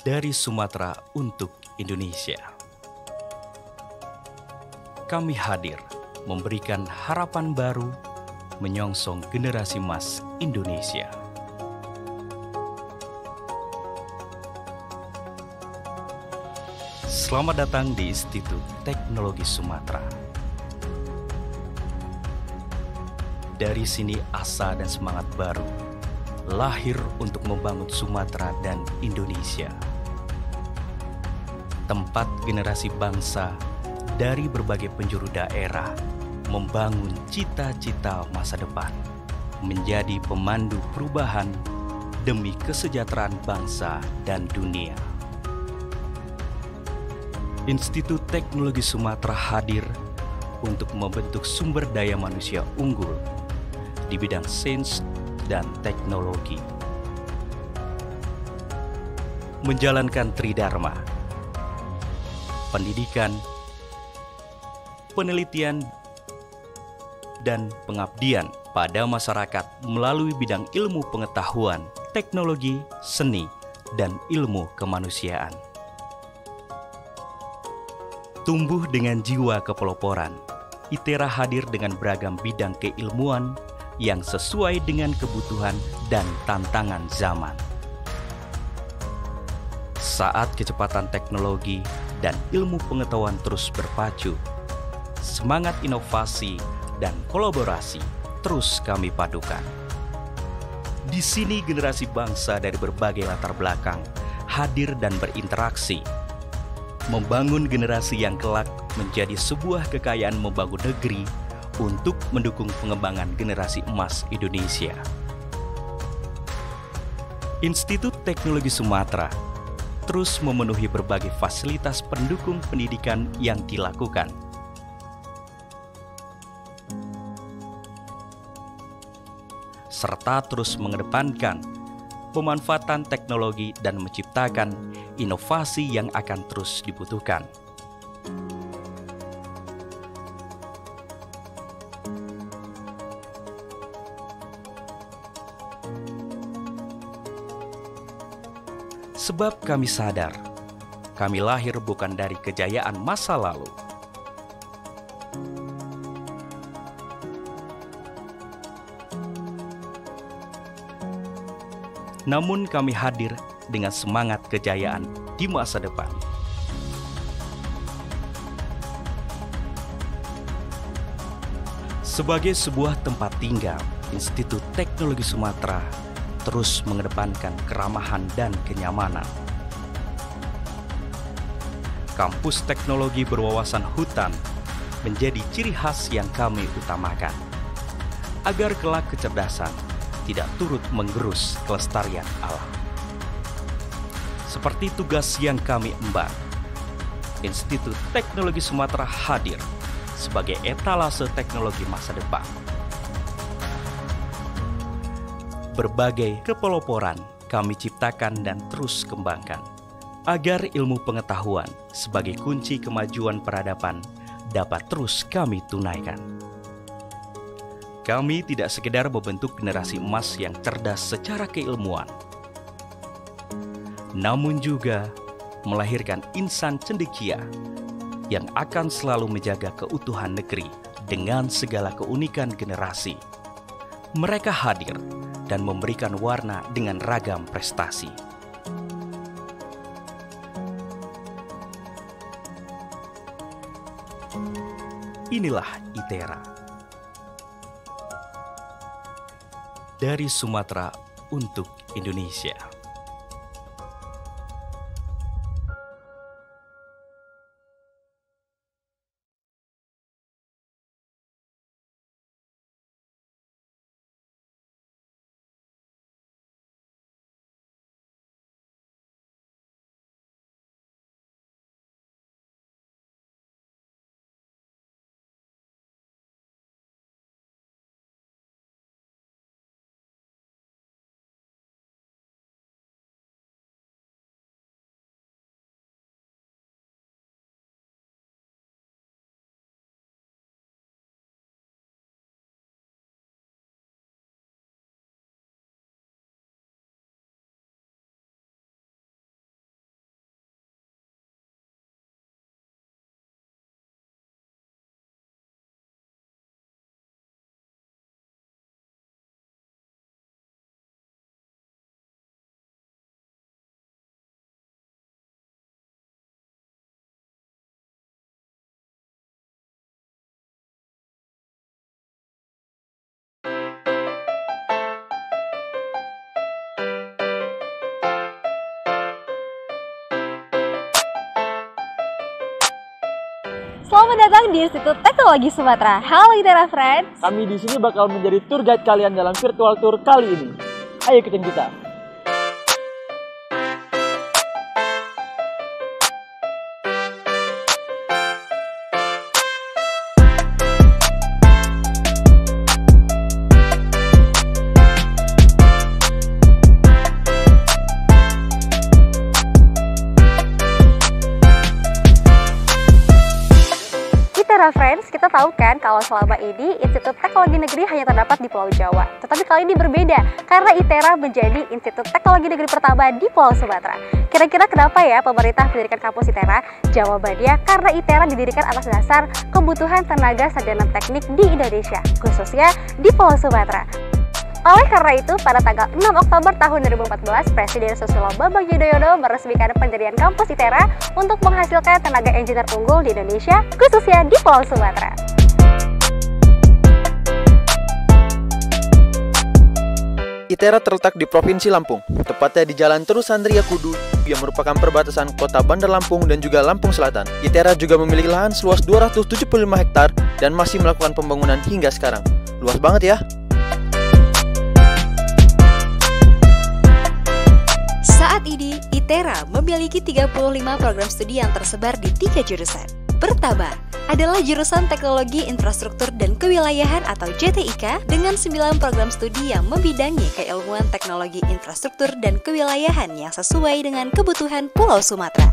dari Sumatera untuk Indonesia. Kami hadir memberikan harapan baru menyongsong generasi emas Indonesia. Selamat datang di Institut Teknologi Sumatera. Dari sini asa dan semangat baru lahir untuk membangun Sumatera dan Indonesia. Tempat generasi bangsa dari berbagai penjuru daerah membangun cita-cita masa depan, menjadi pemandu perubahan demi kesejahteraan bangsa dan dunia. Institut Teknologi Sumatera hadir untuk membentuk sumber daya manusia unggul di bidang sains dan teknologi. Menjalankan Tridharma, pendidikan, penelitian, dan pengabdian pada masyarakat melalui bidang ilmu pengetahuan, teknologi, seni, dan ilmu kemanusiaan. Tumbuh dengan jiwa kepeloporan, ITERA hadir dengan beragam bidang keilmuan yang sesuai dengan kebutuhan dan tantangan zaman. Saat kecepatan teknologi dan ilmu pengetahuan terus berpacu, semangat inovasi dan kolaborasi terus kami padukan. Di sini generasi bangsa dari berbagai latar belakang hadir dan berinteraksi, membangun generasi yang kelak menjadi sebuah kekayaan membangun negeri untuk mendukung pengembangan generasi emas Indonesia. Institut Teknologi Sumatera terus memenuhi berbagai fasilitas pendukung pendidikan yang dilakukan. Serta terus mengedepankan pemanfaatan teknologi dan menciptakan inovasi yang akan terus dibutuhkan. Sebab kami sadar, kami lahir bukan dari kejayaan masa lalu. Namun kami hadir dengan semangat kejayaan di masa depan. Sebagai sebuah tempat tinggal, Institut Teknologi Sumatera terus mengedepankan keramahan dan kenyamanan. Kampus teknologi berwawasan hutan menjadi ciri khas yang kami utamakan, agar kelak kecerdasan tidak turut menggerus kelestarian alam. Seperti tugas yang kami emban, Institut Teknologi Sumatera hadir sebagai etalase teknologi masa depan. Berbagai kepeloporan kami ciptakan dan terus kembangkan, agar ilmu pengetahuan sebagai kunci kemajuan peradaban dapat terus kami tunaikan. Kami tidak sekedar membentuk generasi emas yang cerdas secara keilmuan, namun juga melahirkan insan cendekia yang akan selalu menjaga keutuhan negeri dengan segala keunikan generasi. Mereka hadir dan memberikan warna dengan ragam prestasi. Inilah ITERA. Dari Sumatera untuk Indonesia. Selamat datang di Institut Teknologi Sumatera. Halo ITERA Friends. Kami di sini bakal menjadi tour guide kalian dalam virtual tour kali ini. Ayo ikutin kita. ITERA Friends, kita tahu kan kalau selama ini Institut Teknologi Negeri hanya terdapat di Pulau Jawa. Tetapi kali ini berbeda karena ITERA menjadi Institut Teknologi Negeri pertama di Pulau Sumatera. Kira-kira kenapa ya pemerintah mendirikan kampus ITERA? Jawabannya karena ITERA didirikan atas dasar kebutuhan tenaga sarjana teknik di Indonesia, khususnya di Pulau Sumatera. Oleh karena itu, pada tanggal 6 Oktober tahun 2014, Presiden Susilo Bambang Yudhoyono meresmikan pendirian kampus ITERA untuk menghasilkan tenaga engineer unggul di Indonesia, khususnya di Pulau Sumatera. ITERA terletak di Provinsi Lampung, tepatnya di Jalan Terus Sandria Kudu, yang merupakan perbatasan kota Bandar Lampung dan juga Lampung Selatan. ITERA juga memiliki lahan seluas 275 hektar dan masih melakukan pembangunan hingga sekarang. Luas banget ya! Saat ini, ITERA memiliki 35 program studi yang tersebar di 3 jurusan. Pertama, adalah jurusan Teknologi Infrastruktur dan Kewilayahan atau JTIK dengan 9 program studi yang membidangi keilmuan teknologi infrastruktur dan kewilayahan yang sesuai dengan kebutuhan Pulau Sumatera.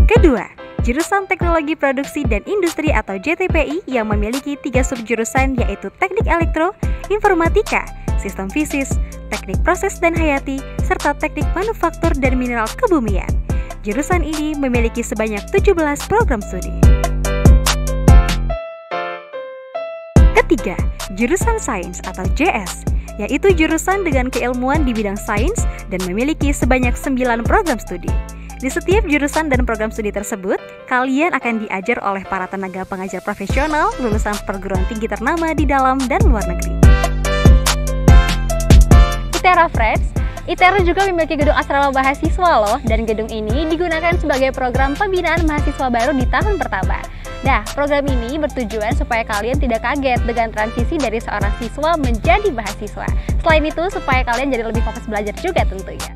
Kedua, jurusan Teknologi Produksi dan Industri atau JTPI yang memiliki 3 subjurusan yaitu Teknik Elektro, Informatika, Sistem Fisis, Teknik Proses dan Hayati, serta Teknik Manufaktur dan Mineral Kebumian. Jurusan ini memiliki sebanyak 17 program studi. Ketiga, jurusan Sains atau JS, yaitu jurusan dengan keilmuan di bidang sains dan memiliki sebanyak 9 program studi. Di setiap jurusan dan program studi tersebut, kalian akan diajar oleh para tenaga pengajar profesional lulusan perguruan tinggi ternama di dalam dan luar negeri. ITERA Friends, ITERA juga memiliki gedung asrama mahasiswa loh, dan gedung ini digunakan sebagai program pembinaan mahasiswa baru di tahun pertama. Nah, program ini bertujuan supaya kalian tidak kaget dengan transisi dari seorang siswa menjadi mahasiswa. Selain itu, supaya kalian jadi lebih fokus belajar juga tentunya.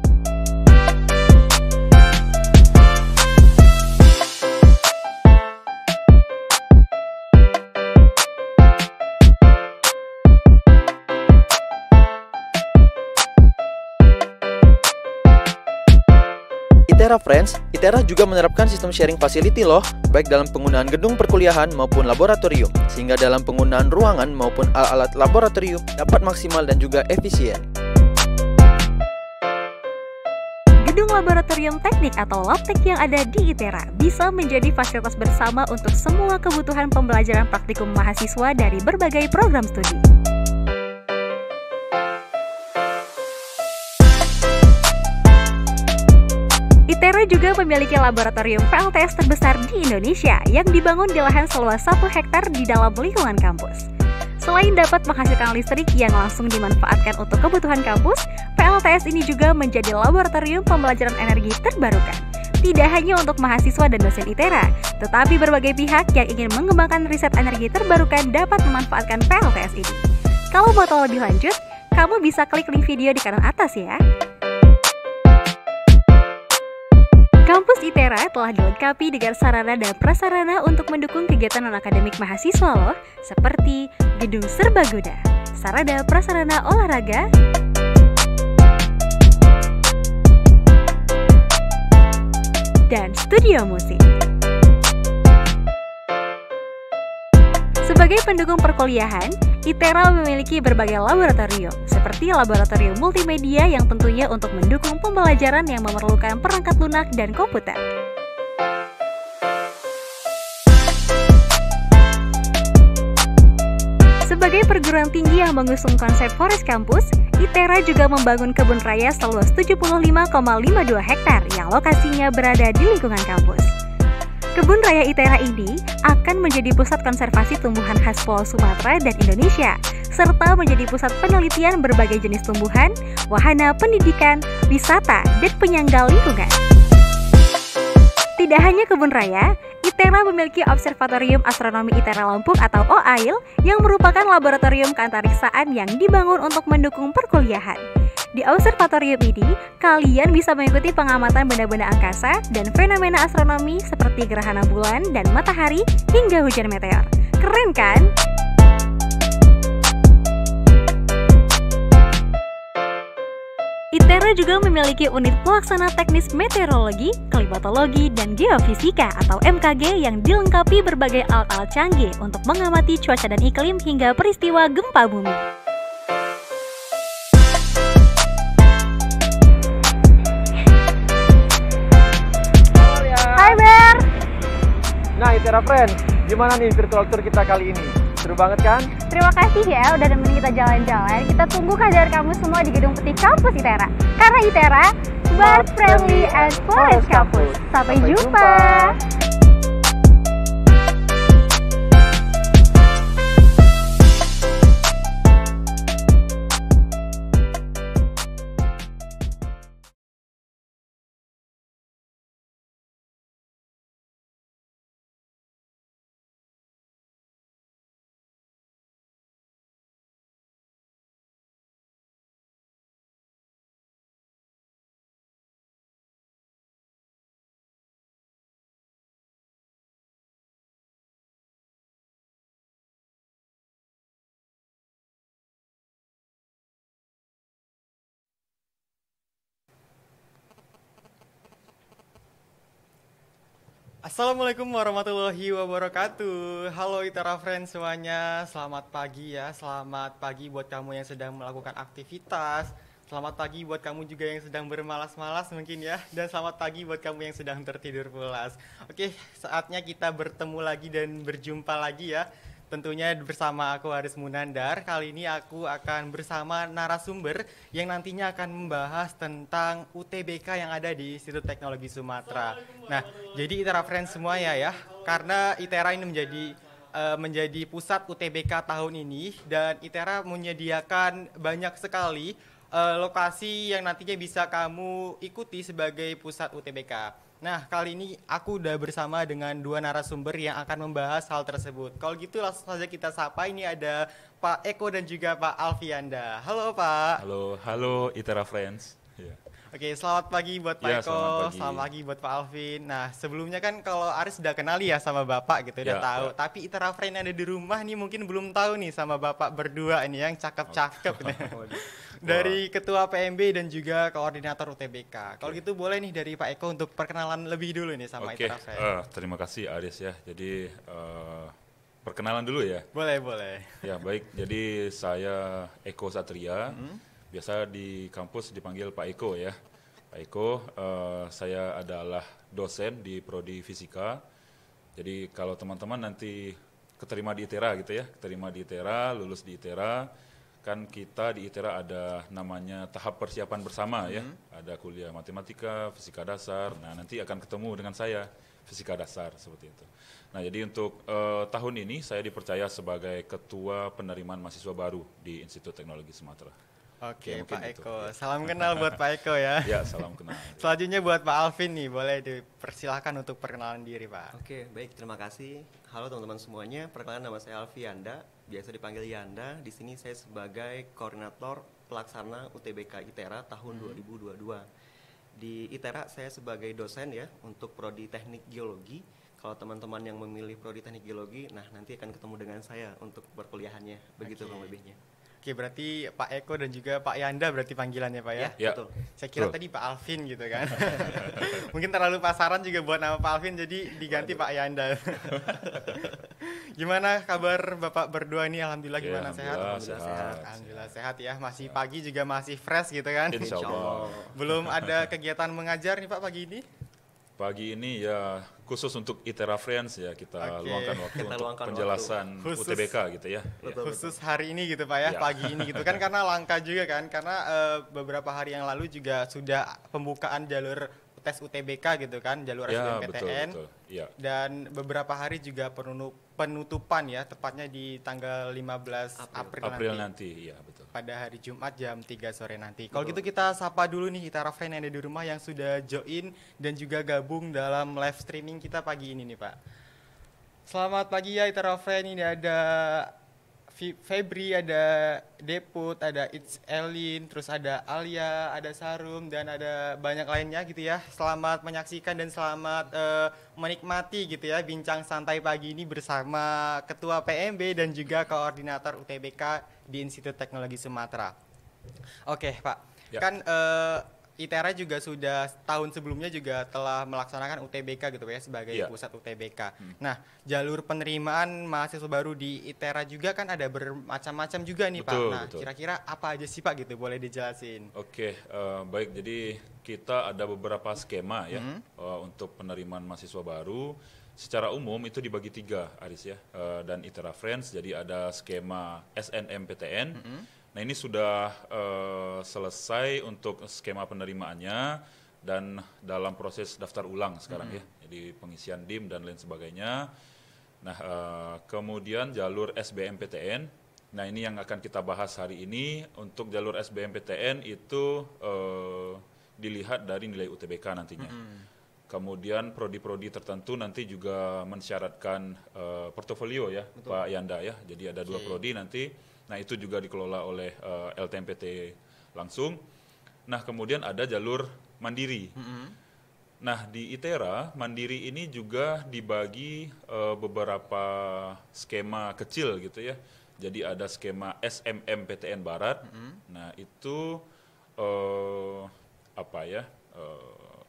ITERA Friends, ITERA juga menerapkan sistem sharing facility loh, baik dalam penggunaan gedung perkuliahan maupun laboratorium, sehingga dalam penggunaan ruangan maupun alat-alat laboratorium dapat maksimal dan juga efisien. Gedung laboratorium teknik atau labtek yang ada di ITERA bisa menjadi fasilitas bersama untuk semua kebutuhan pembelajaran praktikum mahasiswa dari berbagai program studi. ITERA juga memiliki laboratorium PLTS terbesar di Indonesia yang dibangun di lahan seluas 1 hektar di dalam lingkungan kampus. Selain dapat menghasilkan listrik yang langsung dimanfaatkan untuk kebutuhan kampus, PLTS ini juga menjadi laboratorium pembelajaran energi terbarukan. Tidak hanya untuk mahasiswa dan dosen ITERA, tetapi berbagai pihak yang ingin mengembangkan riset energi terbarukan dapat memanfaatkan PLTS ini. Kalau mau tahu lebih lanjut, kamu bisa klik link video di kanan atas ya. Kampus ITERA telah dilengkapi dengan sarana dan prasarana untuk mendukung kegiatan non-akademik mahasiswa loh, seperti gedung serbaguna, sarana prasarana olahraga, dan studio musik. Sebagai pendukung perkuliahan, ITERA memiliki berbagai laboratorium, seperti laboratorium multimedia yang tentunya untuk mendukung pembelajaran yang memerlukan perangkat lunak dan komputer. Sebagai perguruan tinggi yang mengusung konsep Forest Campus, ITERA juga membangun kebun raya seluas 75,52 hektar yang lokasinya berada di lingkungan kampus. Kebun raya ITERA ini akan menjadi pusat konservasi tumbuhan khas Pulau Sumatera dan Indonesia, serta menjadi pusat penelitian berbagai jenis tumbuhan, wahana pendidikan, wisata, dan penyangga lingkungan. Tidak hanya kebun raya, ITERA memiliki Observatorium Astronomi ITERA Lampung atau OAIL yang merupakan laboratorium keantariksaan yang dibangun untuk mendukung perkuliahan. Di observatorium ini, kalian bisa mengikuti pengamatan benda-benda angkasa dan fenomena astronomi seperti gerhana bulan dan matahari hingga hujan meteor. Keren kan? ITERA juga memiliki unit pelaksana teknis meteorologi, klimatologi, dan geofisika atau MKG yang dilengkapi berbagai alat-alat canggih untuk mengamati cuaca dan iklim hingga peristiwa gempa bumi. Hai Ber! Nah, ITERA Friends, gimana nih virtual tour kita kali ini? Seru banget kan? Terima kasih ya udah nemenin kita jalan-jalan. Kita tunggu kehadiran kamu semua di Gedung Putih Kampus ITERA. Karena ITERA, Smart, Friendly, and College Campus. Sampai jumpa! Assalamualaikum warahmatullahi wabarakatuh. Halo ITERA Friends semuanya, selamat pagi ya. Selamat pagi buat kamu yang sedang melakukan aktivitas. Selamat pagi buat kamu juga yang sedang bermalas-malas mungkin ya. Dan selamat pagi buat kamu yang sedang tertidur pulas. Oke, saatnya kita bertemu lagi dan berjumpa lagi ya. Tentunya bersama aku Haris Munandar. Kali ini aku akan bersama narasumber yang nantinya akan membahas tentang UTBK yang ada di Institut Teknologi Sumatera. Nah, jadi ITERA Friends semua ya, karena ITERA ini menjadi pusat UTBK tahun ini dan ITERA menyediakan banyak sekali lokasi yang nantinya bisa kamu ikuti sebagai pusat UTBK. Nah, kali ini aku udah bersama dengan dua narasumber yang akan membahas hal tersebut. Kalau gitu langsung saja kita sapa, ini ada Pak Eko dan juga Pak Alfianda. Halo Pak. Halo ITERA Friends. Yeah. Oke, selamat pagi buat Pak Ya, Eko, selamat pagi buat Pak Alvin. Nah, sebelumnya kan kalau Aris udah kenal ya sama Bapak gitu, udah tahu. Ya. Tapi ITERA Friends yang ada di rumah nih mungkin belum tahu nih sama Bapak berdua ini yang cakep-cakep nih. Dari Ketua PMB dan juga Koordinator UTBK. Kalau gitu boleh nih dari Pak Eko untuk perkenalan lebih dulu nih sama ITERA Friends. Terima kasih Aris ya. Jadi perkenalan dulu ya. Boleh. Ya baik, jadi saya Eko Satria. Biasa di kampus dipanggil Pak Eko ya. Pak Eko, saya adalah dosen di Prodi Fisika. Jadi kalau teman-teman nanti keterima di ITERA gitu ya, lulus di ITERA, kan kita di ITERA ada namanya tahap persiapan bersama ya. Ada kuliah matematika, fisika dasar. Nah nanti akan ketemu dengan saya fisika dasar seperti itu. Nah jadi untuk tahun ini saya dipercaya sebagai ketua penerimaan mahasiswa baru di Institut Teknologi Sumatera. Oke, Pak Eko. Salam kenal buat Pak Eko ya. Ya, salam kenal. Selanjutnya buat Pak Alvin nih, boleh dipersilahkan untuk perkenalan diri, Pak. Oke, baik, terima kasih. Halo teman-teman semuanya, perkenalkan nama saya Alfianda, biasa dipanggil Yanda. Di sini saya sebagai koordinator pelaksana UTBK ITERA tahun 2022. Di ITERA saya sebagai dosen ya untuk prodi Teknik Geologi. Kalau teman-teman yang memilih prodi Teknik Geologi, nah nanti akan ketemu dengan saya untuk perkuliahannya, begitu kurang lebihnya. Oke, berarti Pak Eko dan juga Pak Yanda berarti panggilannya Pak ya? Ya, betul. Saya kira tadi Pak Alvin gitu kan. Mungkin terlalu pasaran juga buat nama Pak Alvin, jadi diganti Pak Yanda. Gimana kabar Bapak berdua ini? Alhamdulillah gimana sehat? Alhamdulillah sehat ya. Masih pagi juga masih fresh gitu kan? Insya Allah. Belum ada kegiatan mengajar nih Pak pagi ini? Pagi ini ya khusus untuk ITERA Friends ya kita luangkan waktu untuk penjelasan UTBK gitu ya. Khusus hari ini gitu Pak ya, pagi ini gitu kan karena langka juga kan, karena beberapa hari yang lalu juga sudah pembukaan jalur tes UTBK gitu kan, jalur SBMPTN. Betul. Ya. Dan beberapa hari juga penutupan ya, tepatnya di tanggal 15 April nanti. Ya, betul. Pada hari Jumat jam 3 sore nanti. Kalau gitu kita sapa dulu nih Itera Friend yang ada di rumah yang sudah join dan juga gabung dalam live streaming kita pagi ini nih Pak. Selamat pagi ya Itera Friend, ini ada Febri, ada Deput, ada It's Elin, terus ada Alia, ada Sarum, dan ada banyak lainnya gitu ya. Selamat menyaksikan dan selamat menikmati gitu ya bincang santai pagi ini bersama Ketua PMB dan juga Koordinator UTBK di Institut Teknologi Sumatera. Oke Pak, kan ITERA juga sudah tahun sebelumnya juga telah melaksanakan UTBK gitu ya sebagai pusat UTBK. Nah, jalur penerimaan mahasiswa baru di ITERA juga kan ada bermacam-macam juga nih Pak. Nah, kira-kira apa aja sih Pak gitu, boleh dijelasin? Oke, baik. Jadi kita ada beberapa skema ya untuk penerimaan mahasiswa baru. Secara umum itu dibagi 3, Aris ya, dan ITERA Friends. Jadi ada skema SNMPTN. Nah ini sudah selesai untuk skema penerimaannya dan dalam proses daftar ulang sekarang ya. Jadi pengisian DIM dan lain sebagainya. Nah kemudian jalur SBMPTN. Nah ini yang akan kita bahas hari ini. Untuk jalur SBMPTN itu dilihat dari nilai UTBK nantinya. Kemudian prodi-prodi tertentu nanti juga mensyaratkan portofolio ya. Betul. Pak Yanda ya. Jadi ada 2 prodi nanti. Nah itu juga dikelola oleh LTMPT langsung. Nah kemudian ada jalur mandiri. Nah di ITERA mandiri ini juga dibagi beberapa skema kecil gitu ya. Jadi ada skema SMMPTN Barat. Nah itu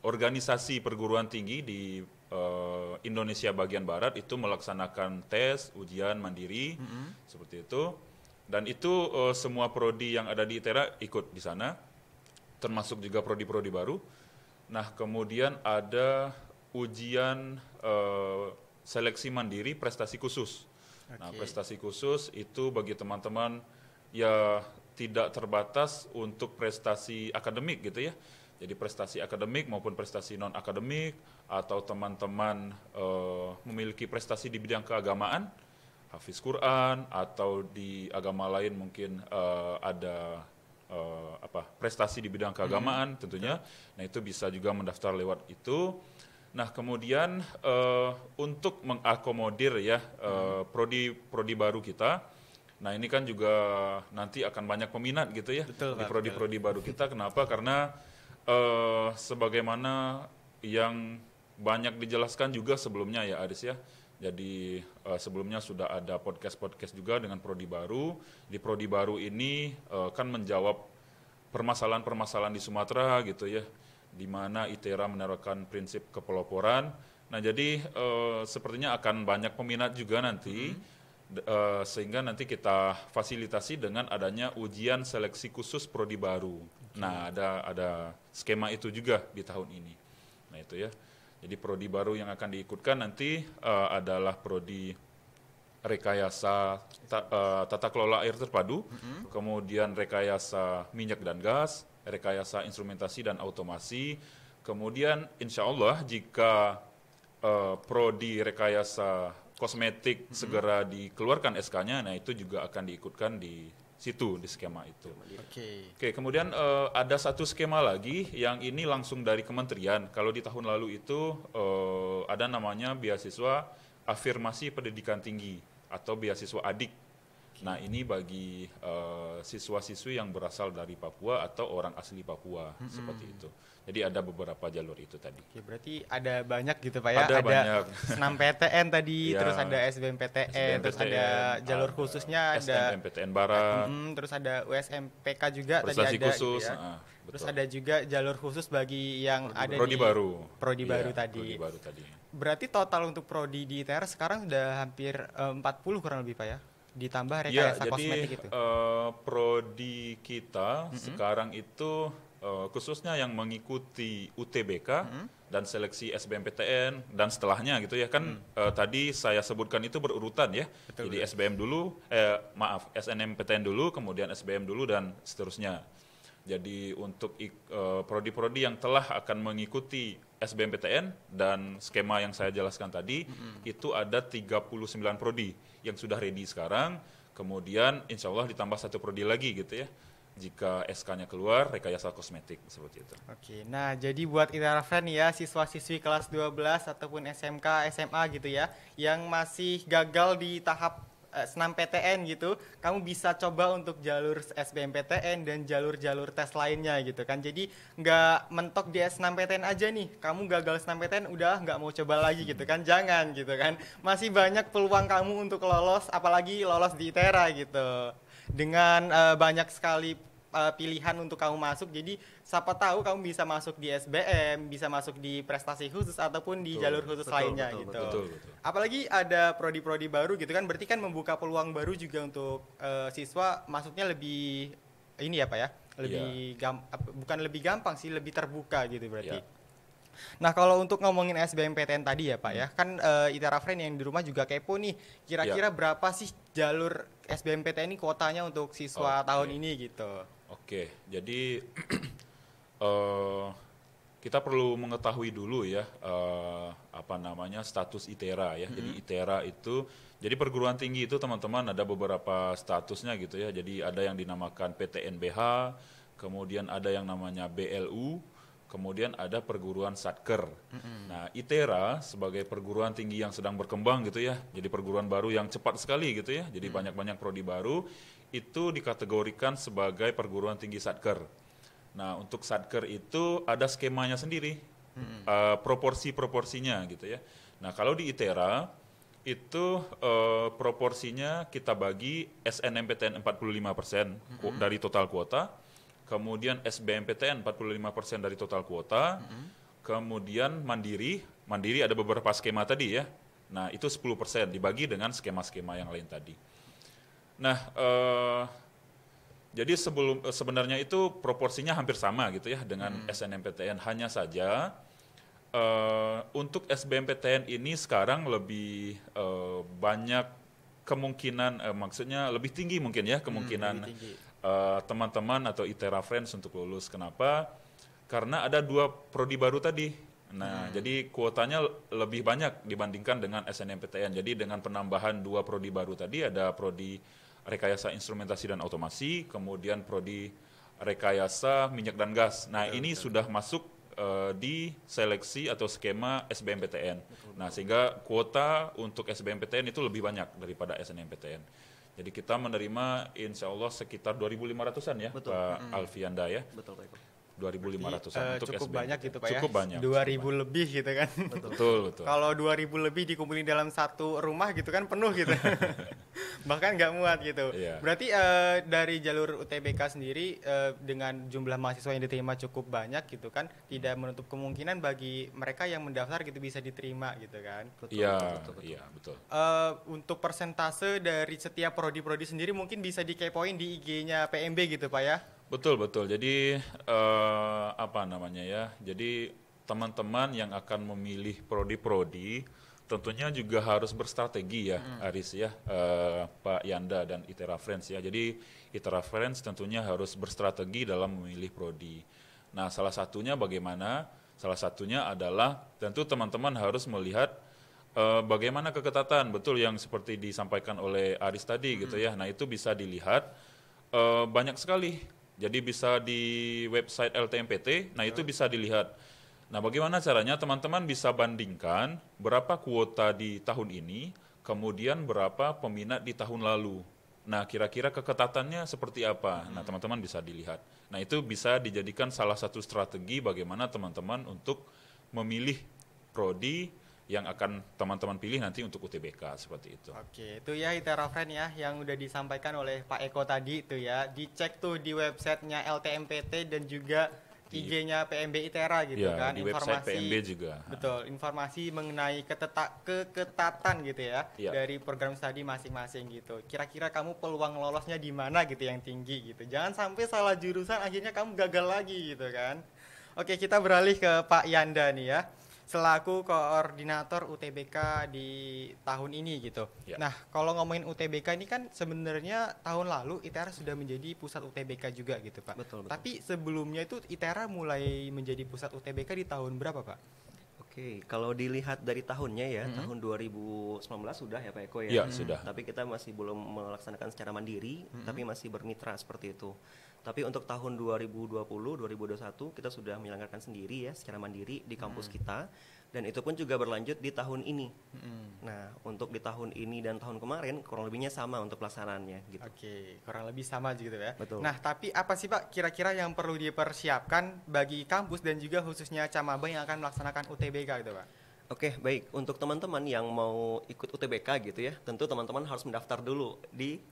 organisasi perguruan tinggi di Indonesia bagian Barat itu melaksanakan tes ujian mandiri seperti itu. Dan itu semua prodi yang ada di ITERA ikut di sana, termasuk juga prodi-prodi baru. Nah, kemudian ada ujian seleksi mandiri prestasi khusus. Nah, prestasi khusus itu bagi teman-teman ya tidak terbatas untuk prestasi akademik gitu ya. Jadi prestasi akademik maupun prestasi non-akademik, atau teman-teman memiliki prestasi di bidang keagamaan, hafiz Quran, atau di agama lain mungkin ada prestasi di bidang keagamaan tentunya. Nah itu bisa juga mendaftar lewat itu. Nah kemudian untuk mengakomodir ya prodi baru kita, nah ini kan juga nanti akan banyak peminat gitu ya. Betul, di prodi baru kita. Kenapa? Karena sebagaimana yang banyak dijelaskan juga sebelumnya ya Aris ya. Jadi sebelumnya sudah ada podcast juga dengan prodi baru. Di prodi baru ini kan menjawab permasalahan-permasalahan di Sumatera gitu ya, di mana ITERA menerapkan prinsip kepeloporan. Nah jadi sepertinya akan banyak peminat juga nanti, sehingga nanti kita fasilitasi dengan adanya ujian seleksi khusus prodi baru. Nah ada skema itu juga di tahun ini. Nah itu ya. Jadi prodi baru yang akan diikutkan nanti adalah prodi rekayasa tata kelola air terpadu, kemudian rekayasa minyak dan gas, rekayasa instrumentasi dan automasi, kemudian insya Allah jika prodi rekayasa kosmetik segera dikeluarkan SK-nya, nah itu juga akan diikutkan di situ di skema itu. Oke, kemudian ada satu skema lagi yang ini langsung dari kementerian. Kalau di tahun lalu itu ada namanya beasiswa afirmasi pendidikan tinggi atau beasiswa adik. Nah ini bagi siswa-siswi yang berasal dari Papua atau orang asli Papua seperti itu. Jadi ada beberapa jalur itu tadi. Oke, berarti ada banyak gitu Pak ya? Ada banyak. Senam PTN tadi, terus ada SBMPTN, terus ada jalur khususnya, ada SNMPTN Barat, terus ada USMPK juga prestasi tadi ada khusus, gitu ya. Terus ada juga jalur khusus bagi yang ada prodi di baru. Prodi baru tadi. Prodi baru tadi. Berarti total untuk prodi di ITERA sekarang sudah hampir 40 kurang lebih Pak ya? Ditambah Ya, rekayasa kosmetik jadi itu. prodi kita sekarang itu khususnya yang mengikuti UTBK dan seleksi SBMPTN dan setelahnya gitu ya kan tadi saya sebutkan itu berurutan ya. Betul, jadi SBM dulu, SNMPTN dulu, kemudian SBM dulu dan seterusnya. Jadi untuk prodi-prodi yang telah akan mengikuti SBMPTN dan skema yang saya jelaskan tadi, itu ada 39 prodi yang sudah ready sekarang, kemudian insya Allah ditambah 1 prodi lagi gitu ya. Jika SK-nya keluar, rekayasa kosmetik seperti itu. Oke, nah jadi buat Itera Friend ya, siswa-siswi kelas 12 ataupun SMK, SMA gitu ya, yang masih gagal di tahap SNMPTN gitu, kamu bisa coba untuk jalur SBMPTN dan jalur-jalur tes lainnya gitu kan. Jadi nggak mentok di SNMPTN aja nih, kamu gagal SNMPTN udah nggak mau coba lagi gitu kan, jangan gitu kan. Masih banyak peluang kamu untuk lolos, apalagi lolos di Itera gitu. Dengan banyak sekali pilihan untuk kamu masuk, jadi siapa tahu kamu bisa masuk di SBM, bisa masuk di prestasi khusus ataupun di jalur khusus lainnya gitu. Betul. Apalagi ada prodi-prodi baru gitu kan, berarti kan membuka peluang baru juga untuk siswa masuknya lebih ini ya Pak ya, lebih bukan lebih gampang sih, lebih terbuka gitu berarti. Nah kalau untuk ngomongin SBMPTN tadi ya Pak ya, kan Itera Friend yang di rumah juga kepo nih, kira-kira berapa sih jalur SBMPTN ini kuotanya untuk siswa tahun ini gitu? Oke, jadi kita perlu mengetahui dulu ya status Itera ya. Jadi Itera itu, jadi perguruan tinggi itu teman-teman ada beberapa statusnya gitu ya. Jadi ada yang dinamakan PTNBH, kemudian ada yang namanya BLU, kemudian ada perguruan satker. Nah, Itera sebagai perguruan tinggi yang sedang berkembang gitu ya, jadi perguruan baru yang cepat sekali gitu ya, jadi banyak-banyak prodi baru, itu dikategorikan sebagai perguruan tinggi satker. Nah, untuk satker itu ada skemanya sendiri, proporsi-proporsinya gitu ya. Nah, kalau di Itera, itu proporsinya kita bagi SNMPTN 45% dari total kuota, kemudian SBMPTN 45% dari total kuota, kemudian Mandiri ada beberapa skema tadi ya. Nah, itu 10% dibagi dengan skema-skema yang lain tadi. Nah, jadi sebenarnya itu proporsinya hampir sama gitu ya dengan SNMPTN, hanya saja untuk SBMPTN ini sekarang lebih banyak kemungkinan, maksudnya lebih tinggi mungkin ya kemungkinan teman-teman atau Itera Friends untuk lulus. Kenapa? Karena ada 2 prodi baru tadi. Nah, jadi kuotanya lebih banyak dibandingkan dengan SNMPTN. Jadi dengan penambahan 2 prodi baru tadi, ada prodi rekayasa instrumentasi dan otomasi, kemudian prodi rekayasa minyak dan gas. Nah, ini sudah masuk di seleksi atau skema SBMPTN. Nah, sehingga kuota untuk SBMPTN itu lebih banyak daripada SNMPTN. Jadi kita menerima insya Allah sekitar 2.500-an ya, Pak Alfianda ya. Betul, Pak Eko. 2.500-an untuk cukup SBM. banyak gitu Pak cukup ya. banyak. 2.000 lebih gitu kan. Betul. Kalau 2.000 lebih dikumpulin dalam satu rumah gitu kan penuh gitu. Bahkan nggak muat gitu. Iya. Berarti dari jalur UTBK sendiri dengan jumlah mahasiswa yang diterima cukup banyak gitu kan, tidak menutup kemungkinan bagi mereka yang mendaftar gitu bisa diterima gitu kan. Iya, betul. Untuk persentase dari setiap prodi-prodi sendiri mungkin bisa dikepoin di IG-nya PMB gitu Pak ya. Betul. Jadi Jadi teman-teman yang akan memilih prodi-prodi tentunya juga harus berstrategi ya, Aris ya, Pak Yanda dan Itera Friends ya. Jadi Itera Friends tentunya harus berstrategi dalam memilih prodi. Nah, salah satunya bagaimana? Salah satunya adalah tentu teman-teman harus melihat bagaimana keketatan, betul yang seperti disampaikan oleh Aris tadi gitu ya. Nah, itu bisa dilihat banyak sekali. Jadi bisa di website LTMPT, nah itu bisa dilihat. Nah, bagaimana caranya? Teman-teman bisa bandingkan berapa kuota di tahun ini, kemudian berapa peminat di tahun lalu. Nah, kira-kira keketatannya seperti apa? Nah, teman-teman bisa dilihat. Nah, itu bisa dijadikan salah satu strategi bagaimana teman-teman untuk memilih prodi yang akan teman-teman pilih nanti untuk UTBK seperti itu. Oke, itu ya Itera Friend ya yang udah disampaikan oleh Pak Eko tadi itu ya. Dicek tuh di websitenya LTMPT dan juga IG-nya PMB Itera gitu ya, kan. Di website PMB juga. Betul, informasi mengenai keketatan gitu ya, dari program studi masing-masing gitu. Kira-kira kamu peluang lolosnya di mana gitu yang tinggi gitu. Jangan sampai salah jurusan akhirnya kamu gagal lagi gitu kan. Oke, kita beralih ke Pak Yanda nih ya. selaku koordinator UTBK di tahun ini gitu. Ya. Nah, kalau ngomongin UTBK ini kan sebenarnya tahun lalu ITERA sudah menjadi pusat UTBK juga gitu, Pak. Betul. Tapi sebelumnya itu ITERA mulai menjadi pusat UTBK di tahun berapa, Pak? Oke, kalau dilihat dari tahunnya ya, tahun 2019 sudah ya Pak Eko ya. Iya, sudah. Tapi kita masih belum melaksanakan secara mandiri, tapi masih bermitra seperti itu. Tapi untuk tahun 2020, 2021 kita sudah menyelenggarakan sendiri ya secara mandiri di kampus kita, dan itu pun juga berlanjut di tahun ini. Nah, untuk di tahun ini dan tahun kemarin kurang lebihnya sama untuk pelaksanaannya gitu. Oke, kurang lebih sama gitu ya. Betul. Nah, tapi apa sih Pak kira-kira yang perlu dipersiapkan bagi kampus dan juga khususnya Camaba yang akan melaksanakan UTBK gitu, Pak? Oke, baik. Untuk teman-teman yang mau ikut UTBK gitu ya, tentu teman-teman harus mendaftar dulu di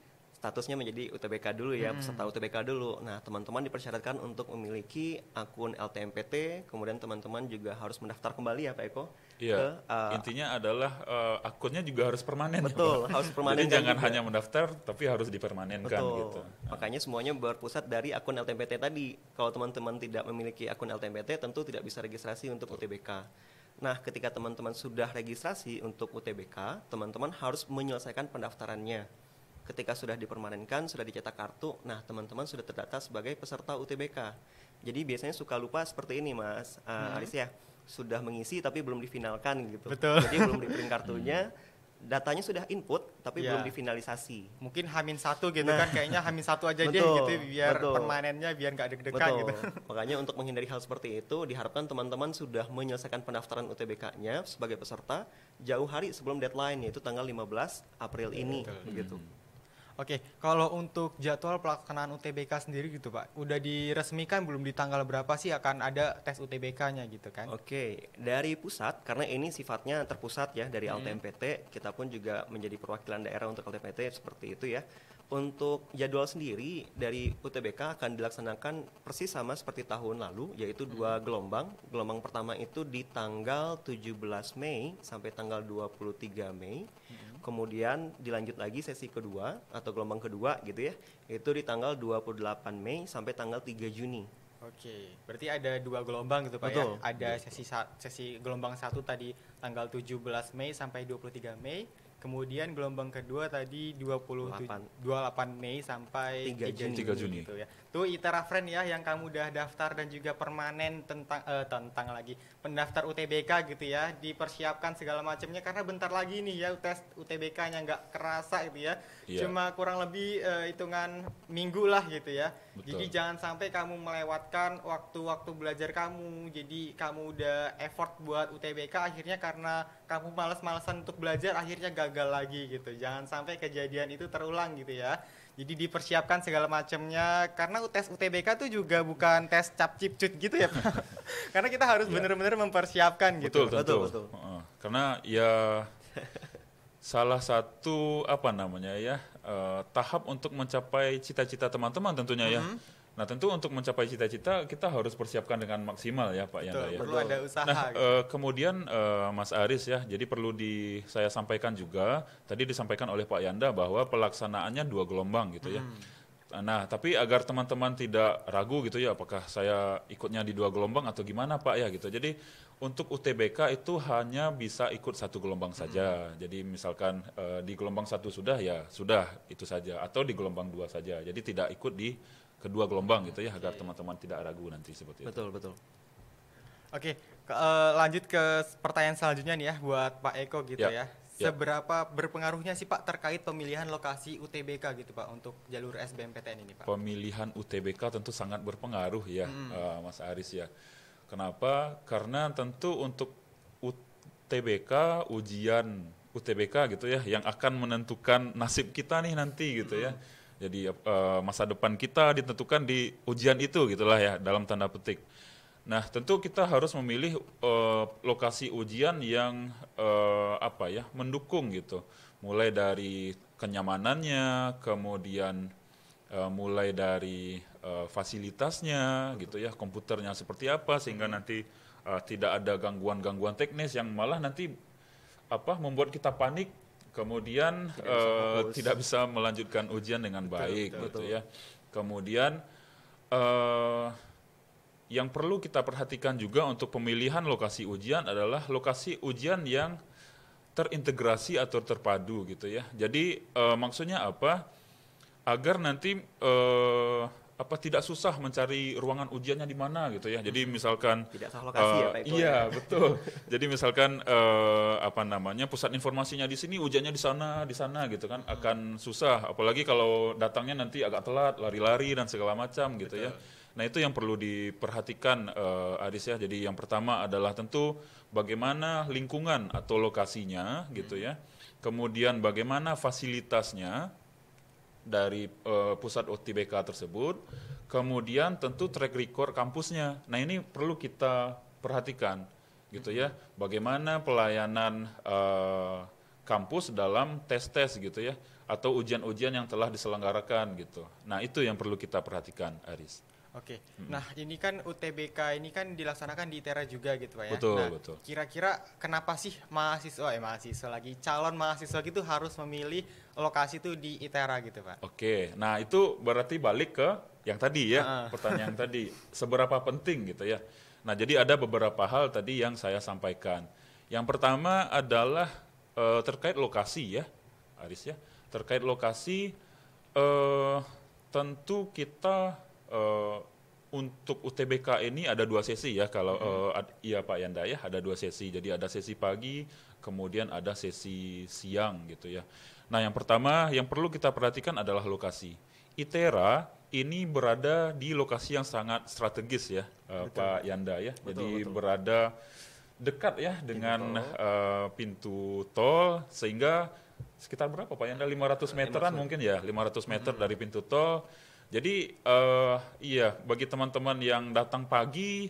statusnya menjadi UTBK dulu ya, peserta UTBK dulu. Nah, teman-teman dipersyaratkan untuk memiliki akun LTMPT, kemudian teman-teman juga harus mendaftar kembali ya Pak Eko. Iya, intinya adalah akunnya juga harus permanen. Betul, ya, harus permanen. Jadi jangan hanya mendaftar, tapi harus dipermanenkan gitu. Makanya semuanya berpusat dari akun LTMPT tadi. Kalau teman-teman tidak memiliki akun LTMPT, tentu tidak bisa registrasi untuk UTBK. Nah, ketika teman-teman sudah registrasi untuk UTBK, teman-teman harus menyelesaikan pendaftarannya. Ketika sudah dipermanenkan, sudah dicetak kartu, nah teman-teman sudah terdata sebagai peserta UTBK. Jadi biasanya suka lupa seperti ini Mas Aris ya, sudah mengisi tapi belum difinalkan gitu. Betul. Jadi belum di-print kartunya, datanya sudah input tapi belum difinalisasi. Mungkin H-1 gitu kan, kayaknya H-1 aja deh Betul, gitu biar betul. permanennya biar nggak deg-degan gitu. Makanya untuk menghindari hal seperti itu, diharapkan teman-teman sudah menyelesaikan pendaftaran UTBK-nya sebagai peserta jauh hari sebelum deadline, yaitu tanggal 15 April ini. Begitu. Oke, kalau untuk jadwal pelaksanaan UTBK sendiri gitu Pak, udah diresmikan belum di tanggal berapa sih akan ada tes UTBK-nya gitu kan? Oke, dari pusat, karena ini sifatnya terpusat ya dari LTMPT, kita pun juga menjadi perwakilan daerah untuk LTMPT seperti itu ya. Untuk jadwal sendiri dari UTBK akan dilaksanakan persis sama seperti tahun lalu, yaitu 2 gelombang. Gelombang pertama itu di tanggal 17 Mei sampai tanggal 23 Mei. Kemudian dilanjut lagi sesi kedua atau gelombang kedua gitu ya, itu di tanggal 28 Mei sampai tanggal 3 Juni. Oke, berarti ada 2 gelombang gitu Pak. Betul. Ya? Ada sesi gelombang 1 tadi tanggal 17 Mei sampai 23 Mei. Kemudian gelombang kedua tadi 28 Mei sampai 3 Juni gitu ya. Tuh ITERA Friend ya yang kamu udah daftar dan juga permanen tentang lagi pendaftar UTBK gitu ya, dipersiapkan segala macamnya karena bentar lagi nih ya tes UTBK-nya nggak kerasa gitu ya. Iya. Cuma kurang lebih hitungan minggu lah gitu ya. Betul. Jadi jangan sampai kamu melewatkan waktu-waktu belajar kamu. Jadi kamu udah effort buat UTBK akhirnya karena kamu malas-malasan untuk belajar akhirnya gagal lagi gitu. Jangan sampai kejadian itu terulang gitu ya. Jadi dipersiapkan segala macamnya karena tes UTBK tuh juga bukan tes cap cip cut gitu ya Pak. Karena kita harus benar-benar mempersiapkan gitu. Betul. Karena ya salah satu tahap untuk mencapai cita-cita teman-teman tentunya ya. Nah tentu untuk mencapai cita-cita kita harus persiapkan dengan maksimal ya Pak Yanda ya. Perlu ada usaha. Nah gitu. kemudian Mas Aris ya, jadi perlu saya sampaikan juga, tadi disampaikan oleh Pak Yanda bahwa pelaksanaannya 2 gelombang gitu ya. Nah tapi agar teman-teman tidak ragu gitu ya, apakah saya ikutnya di 2 gelombang atau gimana Pak ya gitu. Jadi untuk UTBK itu hanya bisa ikut 1 gelombang saja. Jadi misalkan di gelombang 1 sudah ya sudah itu saja, atau di gelombang 2 saja. Jadi tidak ikut di kedua gelombang gitu ya, agar teman-teman tidak ragu nanti seperti itu. Betul. Oke, lanjut ke pertanyaan selanjutnya nih ya buat Pak Eko gitu ya. Seberapa berpengaruhnya sih Pak terkait pemilihan lokasi UTBK gitu Pak untuk jalur SBMPTN ini Pak? Pemilihan UTBK tentu sangat berpengaruh ya Mas Aris ya. Kenapa? Karena tentu untuk UTBK, ujian UTBK gitu ya, yang akan menentukan nasib kita nih nanti gitu ya. Jadi masa depan kita ditentukan di ujian itu gitulah ya, dalam tanda petik. Nah tentu kita harus memilih lokasi ujian yang mendukung gitu. Mulai dari kenyamanannya, kemudian mulai dari fasilitasnya gitu ya, komputernya seperti apa sehingga nanti tidak ada gangguan-gangguan teknis yang malah nanti membuat kita panik. Kemudian tidak bisa melanjutkan ujian dengan baik gitu ya. Kemudian yang perlu kita perhatikan juga untuk pemilihan lokasi ujian adalah lokasi ujian yang terintegrasi atau terpadu gitu ya. Jadi maksudnya apa? Agar nanti tidak susah mencari ruangan ujiannya di mana gitu ya. Jadi misalkan Tidak salah lokasi ya Pak Eko. iya betul. Jadi misalkan pusat informasinya di sini, ujiannya di sana gitu kan akan susah. Apalagi kalau datangnya nanti agak telat, lari-lari dan segala macam gitu ya. Nah itu yang perlu diperhatikan Aris ya. Jadi yang pertama adalah tentu bagaimana lingkungan atau lokasinya gitu ya. Kemudian bagaimana fasilitasnya dari pusat UTBK tersebut. Kemudian tentu track record kampusnya. Nah ini perlu kita perhatikan gitu ya. Bagaimana pelayanan kampus dalam tes-tes gitu ya. Atau ujian-ujian yang telah diselenggarakan gitu. Nah itu yang perlu kita perhatikan Aris. Oke, nah ini kan UTBK ini kan dilaksanakan di ITERA juga gitu Pak ya. Betul, nah, betul. Kira-kira kenapa sih calon mahasiswa gitu harus memilih lokasi itu di ITERA gitu Pak? Oke, nah itu berarti balik ke yang tadi ya, pertanyaan tadi, seberapa penting gitu ya. Nah jadi ada beberapa hal tadi yang saya sampaikan. Yang pertama adalah terkait lokasi ya, Aris ya. Terkait lokasi, tentu kita untuk UTBK ini ada 2 sesi ya kalau iya Pak Yanda ya, ada 2 sesi. Jadi ada sesi pagi, kemudian ada sesi siang gitu ya. Nah yang pertama yang perlu kita perhatikan adalah lokasi. ITERA ini berada di lokasi yang sangat strategis ya Pak Yanda ya. Jadi berada dekat ya dengan pintu tol sehingga sekitar berapa Pak Yanda, 500 meteran mungkin ya, 500 meter dari pintu tol. Jadi bagi teman-teman yang datang pagi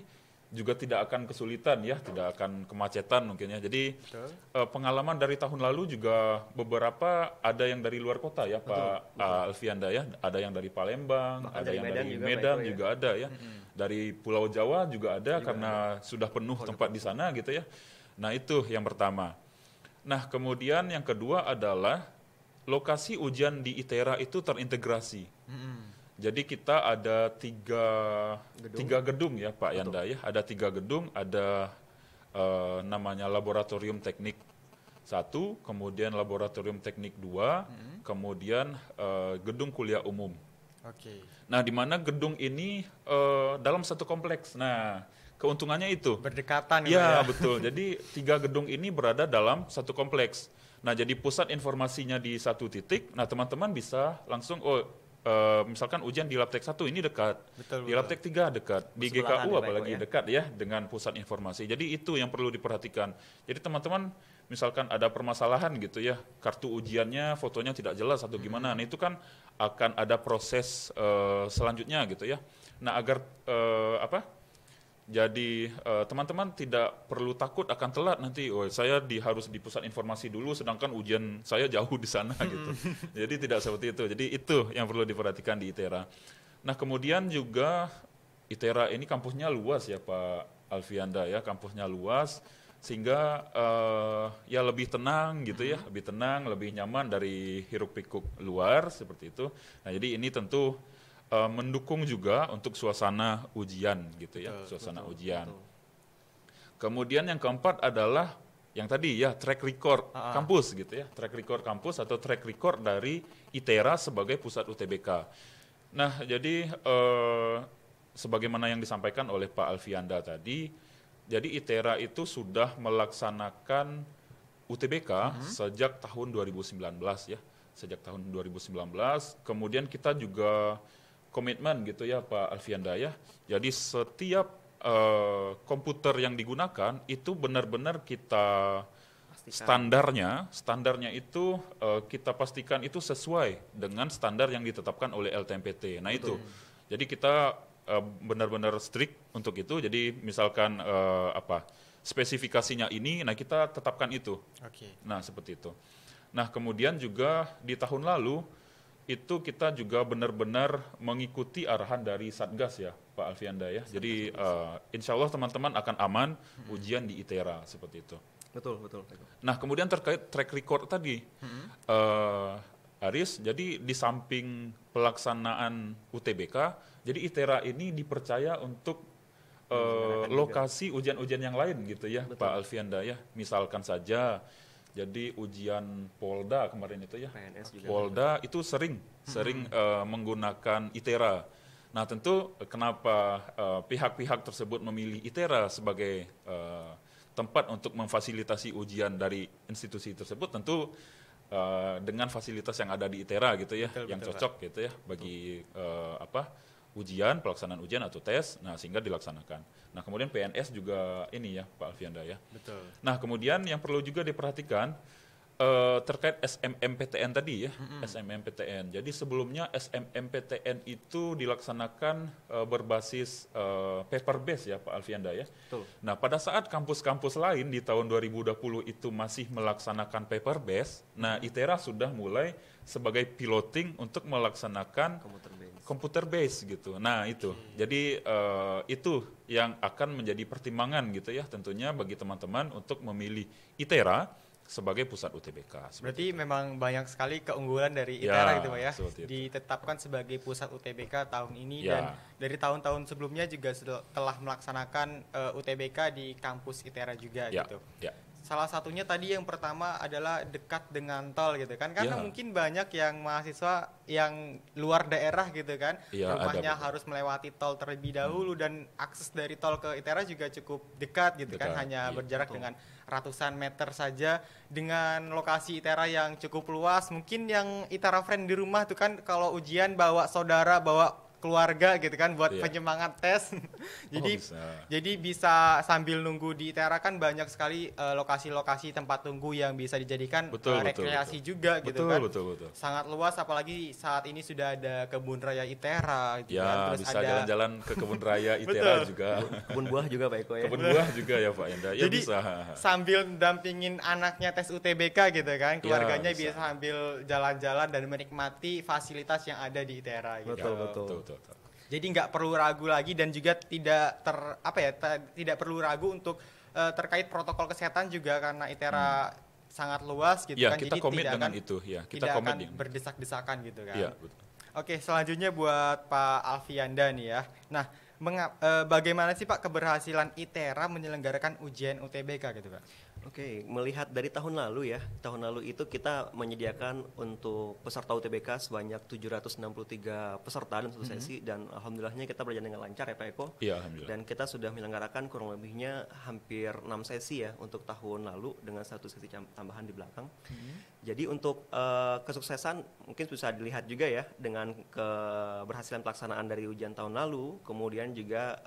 juga tidak akan kesulitan ya, tidak akan kemacetan mungkin ya. Jadi pengalaman dari tahun lalu juga beberapa ada yang dari luar kota ya Pak Alfianda ya, ada yang dari Palembang, bahkan ada yang dari juga, Medan juga ada ya, dari Pulau Jawa juga ada karena sudah penuh tempat di sana gitu ya. Nah itu yang pertama. Nah kemudian yang kedua adalah lokasi ujian di ITERA itu terintegrasi. Jadi kita ada tiga gedung ya Pak Yanda ya. Ada 3 gedung, ada namanya Laboratorium Teknik 1, kemudian Laboratorium Teknik 2, kemudian gedung kuliah umum. Oke. Nah di mana gedung ini dalam satu kompleks. Nah keuntungannya itu. Berdekatan ya. Betul, jadi 3 gedung ini berada dalam satu kompleks. Nah jadi pusat informasinya di satu titik, nah teman-teman bisa langsung, misalkan ujian di Labtek 1 ini dekat, di Labtek 3 dekat, di GKU apalagi dekat ya dengan pusat informasi. Jadi itu yang perlu diperhatikan. Jadi teman-teman misalkan ada permasalahan gitu ya, kartu ujiannya fotonya tidak jelas atau gimana, nah itu kan akan ada proses selanjutnya gitu ya. Nah agar jadi teman-teman tidak perlu takut akan telat nanti. Saya harus di pusat informasi dulu, sedangkan ujian saya jauh di sana gitu. Jadi tidak seperti itu. Jadi itu yang perlu diperhatikan di ITERA. Nah kemudian juga ITERA ini kampusnya luas ya Pak Alfianda ya, kampusnya luas sehingga ya lebih tenang gitu ya, lebih tenang, lebih nyaman dari hiruk pikuk luar seperti itu. Nah jadi ini tentu mendukung juga untuk suasana ujian gitu ya, suasana ujian. Kemudian yang keempat adalah yang tadi ya track record kampus gitu ya, track record kampus atau track record dari ITERA sebagai pusat UTBK. Nah jadi sebagaimana yang disampaikan oleh Pak Alfianda tadi, jadi ITERA itu sudah melaksanakan UTBK sejak tahun 2019 ya, sejak tahun 2019. Kemudian kita juga komitmen gitu ya Pak Alfianda ya. Jadi setiap komputer yang digunakan itu benar-benar kita standarnya itu kita pastikan itu sesuai dengan standar yang ditetapkan oleh LTMPT. Nah itu. Jadi kita benar-benar strict untuk itu. Jadi misalkan spesifikasinya ini, nah kita tetapkan itu. Nah seperti itu. Nah kemudian juga di tahun lalu itu kita juga benar-benar mengikuti arahan dari Satgas ya Pak Alfianda ya. Jadi insya Allah teman-teman akan aman ujian di ITERA seperti itu. Betul. Nah kemudian terkait track record tadi, Aris, jadi di samping pelaksanaan UTBK, jadi ITERA ini dipercaya untuk lokasi ujian-ujian yang lain gitu ya, Pak Alfianda ya. Misalkan saja, jadi ujian Polda kemarin itu ya, PNS juga. Polda itu sering menggunakan ITERA. Nah tentu kenapa pihak-pihak tersebut memilih ITERA sebagai tempat untuk memfasilitasi ujian dari institusi tersebut, tentu dengan fasilitas yang ada di ITERA gitu ya, yang cocok gitu ya bagi ujian, pelaksanaan ujian atau tes, nah sehingga dilaksanakan. Nah kemudian PNS juga ini ya Pak Alfianda ya. Betul. Nah kemudian yang perlu juga diperhatikan terkait SMMPTN tadi ya, SMMPTN. Jadi sebelumnya SMMPTN itu dilaksanakan berbasis paper base ya Pak Alfianda ya. Betul. Nah pada saat kampus-kampus lain di tahun 2020 itu masih melaksanakan paper base, nah ITERA sudah mulai sebagai piloting untuk melaksanakan komputer base gitu. Nah itu, jadi itu yang akan menjadi pertimbangan gitu ya tentunya bagi teman-teman untuk memilih ITERA sebagai pusat UTBK. Berarti memang banyak sekali keunggulan dari Ya, ITERA gitu Pak ya. seperti itu. Ditetapkan sebagai pusat UTBK tahun ini Ya. dan dari tahun-tahun sebelumnya juga telah melaksanakan UTBK di kampus ITERA juga Ya, gitu. ya. Salah satunya tadi yang pertama adalah dekat dengan tol gitu kan, karena Ya. mungkin banyak yang mahasiswa yang luar daerah gitu kan, Ya, rumahnya ada, harus melewati tol terlebih dahulu dan akses dari tol ke ITERA juga cukup dekat gitu kan, Dekat, hanya iya, berjarak betul. dengan ratusan meter saja dengan lokasi ITERA yang cukup luas. Mungkin yang ITERA friend di rumah tuh kan kalau ujian bawa saudara, bawa keluarga gitu kan buat Iya. penyemangat tes. Jadi bisa. jadi bisa sambil nunggu di ITERA kan banyak sekali lokasi-lokasi tempat tunggu yang bisa dijadikan Betul, rekreasi betul. juga gitu Betul, kan. betul. Sangat luas apalagi saat ini sudah ada kebun raya ITERA gitu kan. Ya, Terus bisa ada jalan-jalan ke kebun raya ITERA Betul. juga. Kebun buah juga Pak Eko ya. Kebun buah juga ya Pak Enda. Ya Jadi bisa. sambil dampingin anaknya tes UTBK gitu kan, keluarganya bisa. bisa sambil jalan-jalan dan menikmati fasilitas yang ada di ITERA gitu. Betul, Ya, betul. Jadi nggak perlu ragu lagi dan juga tidak tidak perlu ragu untuk terkait protokol kesehatan juga karena ITERA sangat luas gitu Ya, kan. kita Jadi komit tidak dengan akan, itu ya. Kita tidak komit akan dengan berdesak-desakan gitu kan. Iya, betul. Oke, selanjutnya buat Pak Alfianda nih ya. Nah, bagaimana sih Pak keberhasilan ITERA menyelenggarakan ujian UTBK gitu Pak? Oke, melihat dari tahun lalu ya, tahun lalu itu kita menyediakan untuk peserta UTBK sebanyak 763 peserta dalam satu sesi dan alhamdulillahnya kita berjalan dengan lancar ya Pak Eko. Iya, alhamdulillah. Dan kita sudah menyelenggarakan kurang lebihnya hampir 6 sesi ya untuk tahun lalu dengan satu sesi tambahan di belakang. Jadi untuk kesuksesan mungkin bisa dilihat juga ya dengan keberhasilan pelaksanaan dari ujian tahun lalu, kemudian juga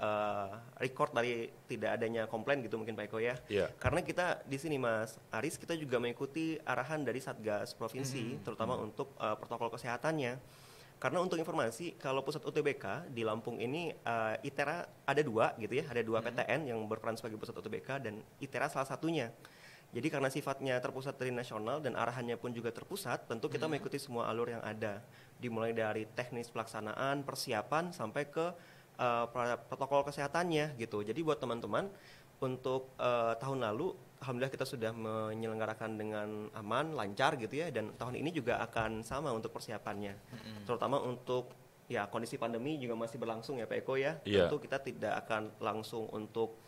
record dari tidak adanya komplain gitu mungkin Pak Eko ya. Iya. Karena kita di sini Mas Aris kita juga mengikuti arahan dari Satgas Provinsi terutama untuk protokol kesehatannya. Karena untuk informasi kalau pusat UTBK di Lampung ini ITERA ada dua gitu ya, ada dua PTN yang berperan sebagai pusat UTBK dan ITERA salah satunya. Jadi karena sifatnya terpusat dari nasional dan arahannya pun juga terpusat, tentu kita mengikuti semua alur yang ada. Dimulai dari teknis pelaksanaan, persiapan sampai ke protokol kesehatannya gitu. Jadi buat teman-teman untuk tahun lalu alhamdulillah kita sudah menyelenggarakan dengan aman, lancar gitu ya dan tahun ini juga akan sama untuk persiapannya. Terutama untuk ya kondisi pandemi juga masih berlangsung ya Pak Eko ya. Iya. Tentu kita tidak akan langsung untuk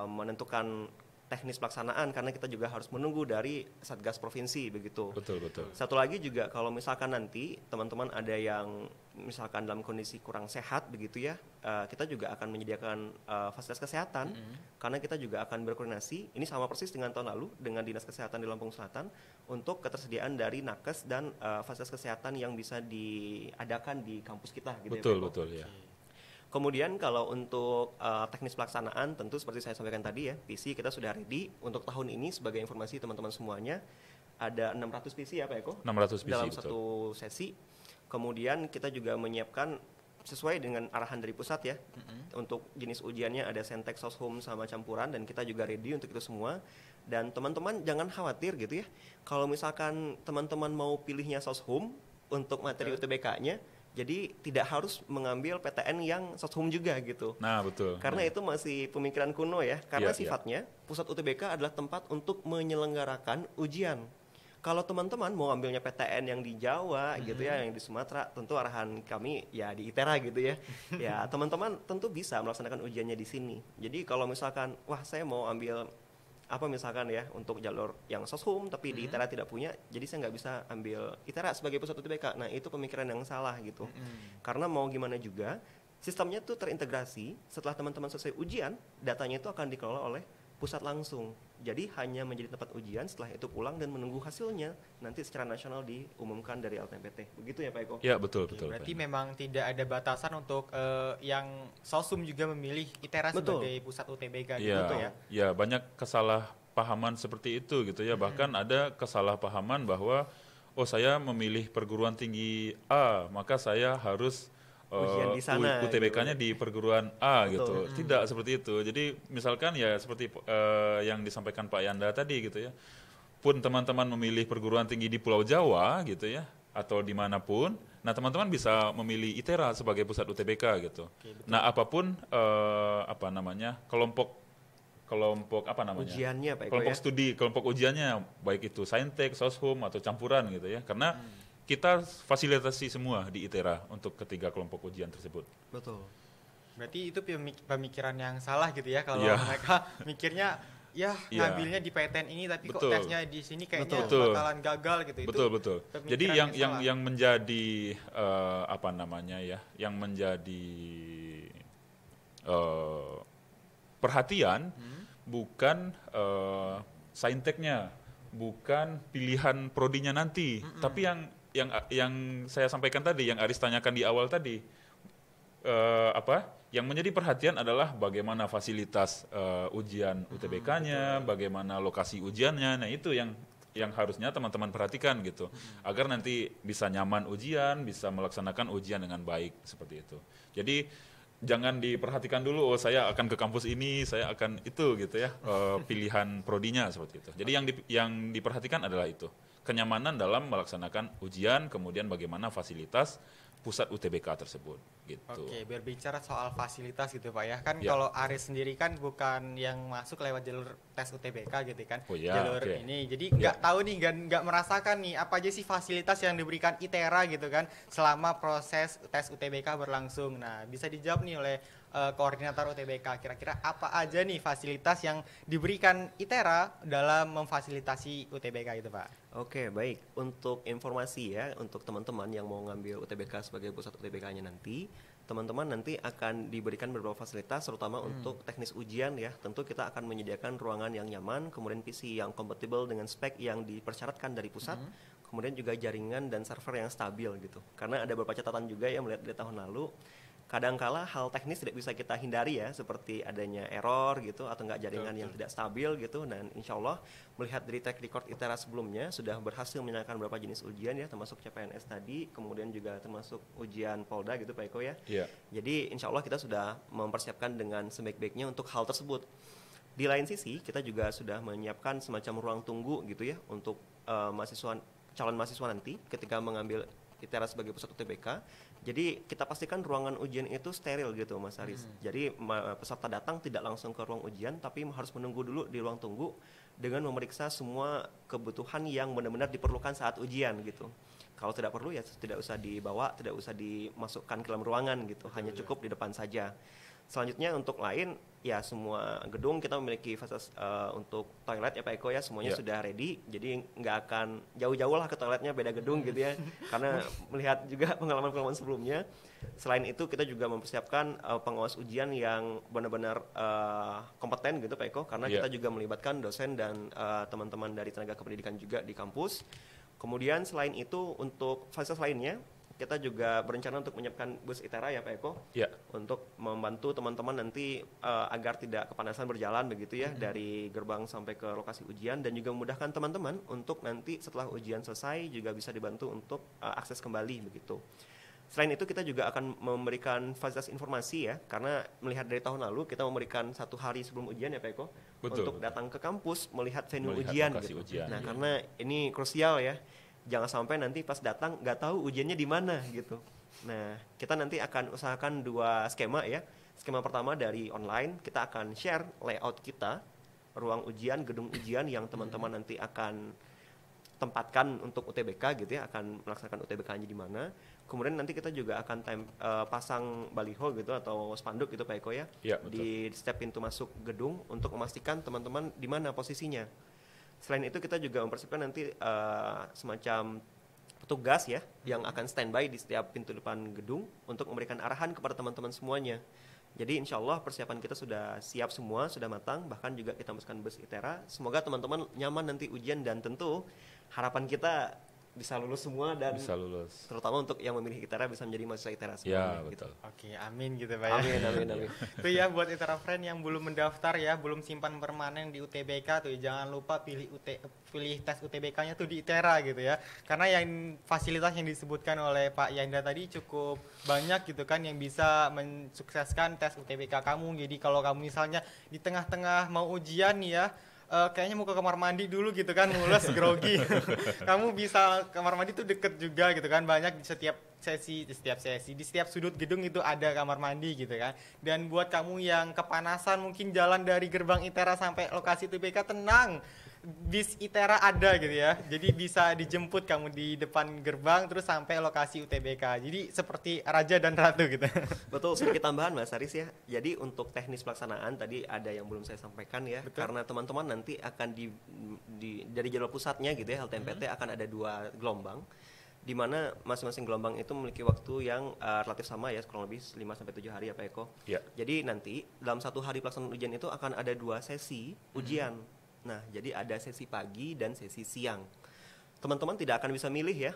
menentukan teknis pelaksanaan karena kita juga harus menunggu dari Satgas Provinsi begitu. Betul. Satu lagi juga kalau misalkan nanti teman-teman ada yang misalkan dalam kondisi kurang sehat begitu ya, kita juga akan menyediakan fasilitas kesehatan karena kita juga akan berkoordinasi. Ini sama persis dengan tahun lalu dengan Dinas Kesehatan di Lampung Selatan untuk ketersediaan dari nakes dan fasilitas kesehatan yang bisa diadakan di kampus kita gitu ya. Pak Eko. Betul ya. Kemudian kalau untuk teknis pelaksanaan tentu seperti saya sampaikan tadi ya, PC kita sudah ready untuk tahun ini sebagai informasi teman-teman semuanya ada 600 PC ya Pak Eko 600 PC dalam betul. satu sesi. Kemudian kita juga menyiapkan sesuai dengan arahan dari pusat ya. Untuk jenis ujiannya ada Sentek, Soshum sama campuran dan kita juga ready untuk itu semua. Dan teman-teman jangan khawatir gitu ya. Kalau misalkan teman-teman mau pilihnya Soshum untuk materi UTBK-nya, jadi tidak harus mengambil PTN yang Soshum juga gitu. Nah, betul. Karena itu masih pemikiran kuno ya. Karena Iya, iya. sifatnya pusat UTBK adalah tempat untuk menyelenggarakan ujian. Kalau teman-teman mau ambilnya PTN yang di Jawa gitu ya, yang di Sumatera, tentu arahan kami ya di ITERA gitu ya. Ya, teman-teman tentu bisa melaksanakan ujiannya di sini. Jadi kalau misalkan, wah saya mau ambil apa misalkan ya untuk jalur yang soshum tapi di ITERA tidak punya, jadi saya nggak bisa ambil ITERA sebagai pusat UTBK. Nah, itu pemikiran yang salah gitu. Karena mau gimana juga, sistemnya tuh terintegrasi. Setelah teman-teman selesai ujian, datanya itu akan dikelola oleh pusat langsung. Jadi hanya menjadi tempat ujian, setelah itu pulang dan menunggu hasilnya nanti secara nasional diumumkan dari LTMPT. Begitu ya Pak Eko? Ya, betul, betul. Berarti memang tidak ada batasan untuk yang soshum juga memilih ITERA sebagai pusat UTBK gitu ya. Ya, banyak kesalahpahaman seperti itu gitu ya. Bahkan ada kesalahpahaman bahwa saya memilih perguruan tinggi A, maka saya harus ujian di sana, UTBK-nya gitu. di perguruan A gitu. Tidak seperti itu. Jadi misalkan ya seperti yang disampaikan Pak Yanda tadi gitu ya. Pun teman-teman memilih perguruan tinggi di Pulau Jawa gitu ya, atau dimanapun, nah teman-teman bisa memilih ITERA sebagai pusat UTBK gitu. Nah, apapun kelompok apa namanya? Ujiannya Pak Eko, kelompok ya? studi, kelompok ujiannya, baik itu saintek, soshum atau campuran gitu ya. Karena kita fasilitasi semua di ITERA untuk ketiga kelompok ujian tersebut. Betul. Berarti itu pemikiran yang salah gitu ya kalau mereka mikirnya ngambilnya di PTN ini tapi kok tesnya di sini kayaknya bakalan gagal gitu. Betul. Jadi yang menjadi yang menjadi perhatian bukan sainteknya, bukan pilihan prodinya nanti, tapi yang saya sampaikan tadi, yang Aris tanyakan di awal tadi, yang menjadi perhatian adalah bagaimana fasilitas ujian UTBK-nya, bagaimana lokasi ujiannya. Nah, itu yang harusnya teman-teman perhatikan gitu, agar nanti bisa nyaman ujian, bisa melaksanakan ujian dengan baik seperti itu. Jadi jangan diperhatikan dulu, saya akan ke kampus ini, saya akan itu gitu ya, pilihan prodinya seperti itu. Jadi yang diperhatikan adalah itu, kenyamanan dalam melaksanakan ujian, kemudian bagaimana fasilitas pusat UTBK tersebut gitu. Oke, berbicara soal fasilitas gitu Pak ya, kan kalau Aris sendiri kan bukan yang masuk lewat jalur tes UTBK gitu kan, jalur ini, jadi nggak tahu nih, nggak merasakan nih apa aja sih fasilitas yang diberikan ITERA gitu kan selama proses tes UTBK berlangsung. Nah, bisa dijawab nih oleh koordinator UTBK, kira-kira apa aja nih fasilitas yang diberikan ITERA dalam memfasilitasi UTBK itu Pak? Oke, baik. Untuk informasi ya, untuk teman-teman yang mau ngambil UTBK sebagai pusat UTBK-nya nanti, teman-teman nanti akan diberikan beberapa fasilitas, terutama untuk teknis ujian ya. Tentu kita akan menyediakan ruangan yang nyaman, kemudian PC yang kompatibel dengan spek yang dipersyaratkan dari pusat, kemudian juga jaringan dan server yang stabil gitu. Karena ada beberapa catatan juga ya melihat dari tahun lalu, kadangkala hal teknis tidak bisa kita hindari ya, seperti adanya error gitu atau enggak jaringan yang tidak stabil gitu. Dan insya Allah melihat dari track record ITERA sebelumnya sudah berhasil menyelesaikan beberapa jenis ujian ya, termasuk CPNS tadi, kemudian juga termasuk ujian Polda gitu Pak Eko ya. Jadi insya Allah kita sudah mempersiapkan dengan sebaik-baiknya untuk hal tersebut. Di lain sisi kita juga sudah menyiapkan semacam ruang tunggu gitu ya untuk calon mahasiswa nanti ketika mengambil ITERA sebagai pusat UTBK. Jadi kita pastikan ruangan ujian itu steril gitu Mas Aris. Jadi peserta datang tidak langsung ke ruang ujian, tapi harus menunggu dulu di ruang tunggu dengan memeriksa semua kebutuhan yang benar-benar diperlukan saat ujian gitu. Kalau tidak perlu ya tidak usah dibawa, tidak usah dimasukkan ke dalam ruangan gitu, hanya cukup di depan saja. Selanjutnya untuk lain ya semua gedung kita memiliki fasilitas untuk toilet ya Pak Eko ya, semuanya sudah ready, jadi nggak akan jauh-jauh lah ke toiletnya, beda gedung gitu ya, karena melihat juga pengalaman-pengalaman sebelumnya. Selain itu kita juga mempersiapkan pengawas ujian yang benar-benar kompeten gitu Pak Eko, karena kita juga melibatkan dosen dan teman-teman dari tenaga kependidikan juga di kampus. Kemudian selain itu untuk fasilitas lainnya kita juga berencana untuk menyiapkan bus ITERA ya Pak Eko, untuk membantu teman-teman nanti agar tidak kepanasan berjalan begitu ya, dari gerbang sampai ke lokasi ujian, dan juga memudahkan teman-teman untuk nanti setelah ujian selesai juga bisa dibantu untuk akses kembali begitu. Selain itu kita juga akan memberikan fasilitas informasi ya, karena melihat dari tahun lalu kita memberikan 1 hari sebelum ujian ya Pak Eko, untuk datang ke kampus melihat venue ujian gitu. Nah, karena ini krusial ya, jangan sampai nanti pas datang nggak tahu ujiannya di mana gitu. Nah, kita nanti akan usahakan 2 skema ya. Skema pertama dari online, kita akan share layout kita, ruang ujian, gedung ujian yang teman-teman nanti akan tempatkan untuk UTBK gitu ya, akan melaksanakan UTBK-nya di mana. Kemudian nanti kita juga akan pasang baliho gitu atau spanduk gitu Pak Eko ya, di setiap pintu masuk gedung untuk memastikan teman-teman di mana posisinya. Selain itu kita juga mempersiapkan nanti semacam petugas ya yang akan standby di setiap pintu depan gedung untuk memberikan arahan kepada teman-teman semuanya. Jadi insya Allah persiapan kita sudah siap semua, sudah matang, bahkan juga kita masukkan bus ITERA. Semoga teman-teman nyaman nanti ujian dan tentu harapan kita bisa lulus semua dan bisa lulus. Terutama untuk yang memilih ITERA bisa menjadi mahasiswa ITERA semua. Ya, gitu. betul. Oke, amin gitu Pak ya. Amin. Tuh ya buat ITERA friend yang belum mendaftar ya, belum simpan permanen di UTBK tuh jangan lupa pilih tes UTBK-nya tuh di ITERA gitu ya. Karena yang fasilitas yang disebutkan oleh Pak Yanda tadi cukup banyak gitu kan yang bisa mensukseskan tes UTBK kamu. Jadi kalau kamu misalnya di tengah-tengah mau ujian nih ya, kayaknya mau ke kamar mandi dulu gitu kan, mules, grogi. Kamu bisa kamar mandi tuh deket juga gitu kan, banyak di setiap sesi, di setiap sudut gedung itu ada kamar mandi gitu kan. Dan buat kamu yang kepanasan mungkin jalan dari gerbang ITERA sampai lokasi UTBK, tenang, bis ITERA ada gitu ya. Jadi bisa dijemput kamu di depan gerbang terus sampai lokasi UTBK. Jadi seperti raja dan ratu gitu. Betul, sedikit tambahan Mas Haris ya. Jadi untuk teknis pelaksanaan tadi ada yang belum saya sampaikan ya. Betul. Karena teman-teman nanti akan dari jalur pusatnya gitu ya, LTMPT akan ada 2 gelombang, di mana masing-masing gelombang itu memiliki waktu yang relatif sama ya, kurang lebih 5-7 hari ya Pak Eko. Ya. Jadi nanti dalam 1 hari pelaksanaan ujian itu akan ada 2 sesi ujian. Nah, jadi ada sesi pagi dan sesi siang. Teman-teman tidak akan bisa milih ya,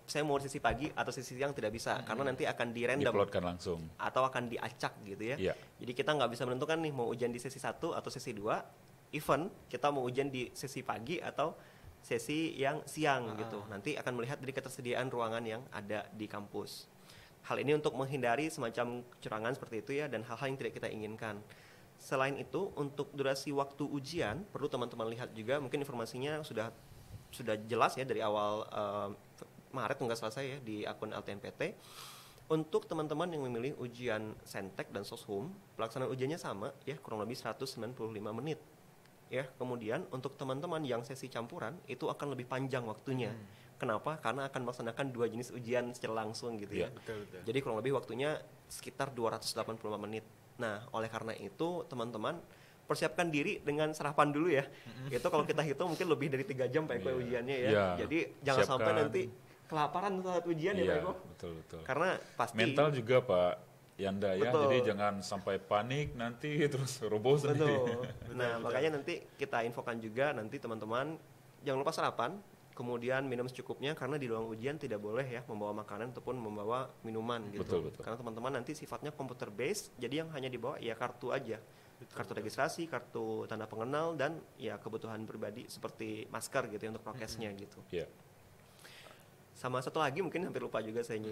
saya mau sesi pagi atau sesi siang, tidak bisa, karena nanti akan di-random. Diplotkan langsung. Atau akan diacak gitu ya. Jadi kita nggak bisa menentukan nih mau ujian di sesi 1 atau sesi 2, even kita mau ujian di sesi pagi atau sesi yang siang gitu. Nanti akan melihat dari ketersediaan ruangan yang ada di kampus. Hal ini untuk menghindari semacam kecurangan seperti itu ya, dan hal-hal yang tidak kita inginkan. Selain itu, untuk durasi waktu ujian, perlu teman-teman lihat juga, mungkin informasinya sudah jelas ya dari awal Maret nggak salah saya ya, di akun LTMPT. Untuk teman-teman yang memilih ujian Sentek dan Soshum, pelaksanaan ujiannya sama ya, kurang lebih 195 menit. Ya, kemudian untuk teman-teman yang sesi campuran itu akan lebih panjang waktunya. Kenapa? Karena akan melaksanakan 2 jenis ujian secara langsung gitu ya. Betul. Jadi kurang lebih waktunya sekitar 285 menit. Nah, oleh karena itu teman-teman persiapkan diri dengan sarapan dulu ya. Itu kalau kita hitung mungkin lebih dari 3 jam Pak Eko ujiannya ya. Jadi jangan sampai nanti kelaparan saat ujian ya Pak Eko. Betul. Karena pasti mental juga Pak Yanda ya. Jadi jangan sampai panik nanti terus roboh sendiri. Nah, makanya nanti kita infokan juga nanti teman-teman jangan lupa sarapan, kemudian minum secukupnya, karena di ruang ujian tidak boleh ya membawa makanan ataupun membawa minuman gitu. Betul. Karena teman-teman nanti sifatnya komputer based, jadi yang hanya dibawa ya kartu aja. Kartu registrasi, kartu tanda pengenal, dan ya kebutuhan pribadi seperti masker gitu ya untuk prokesnya gitu. Sama satu lagi mungkin hampir lupa juga saya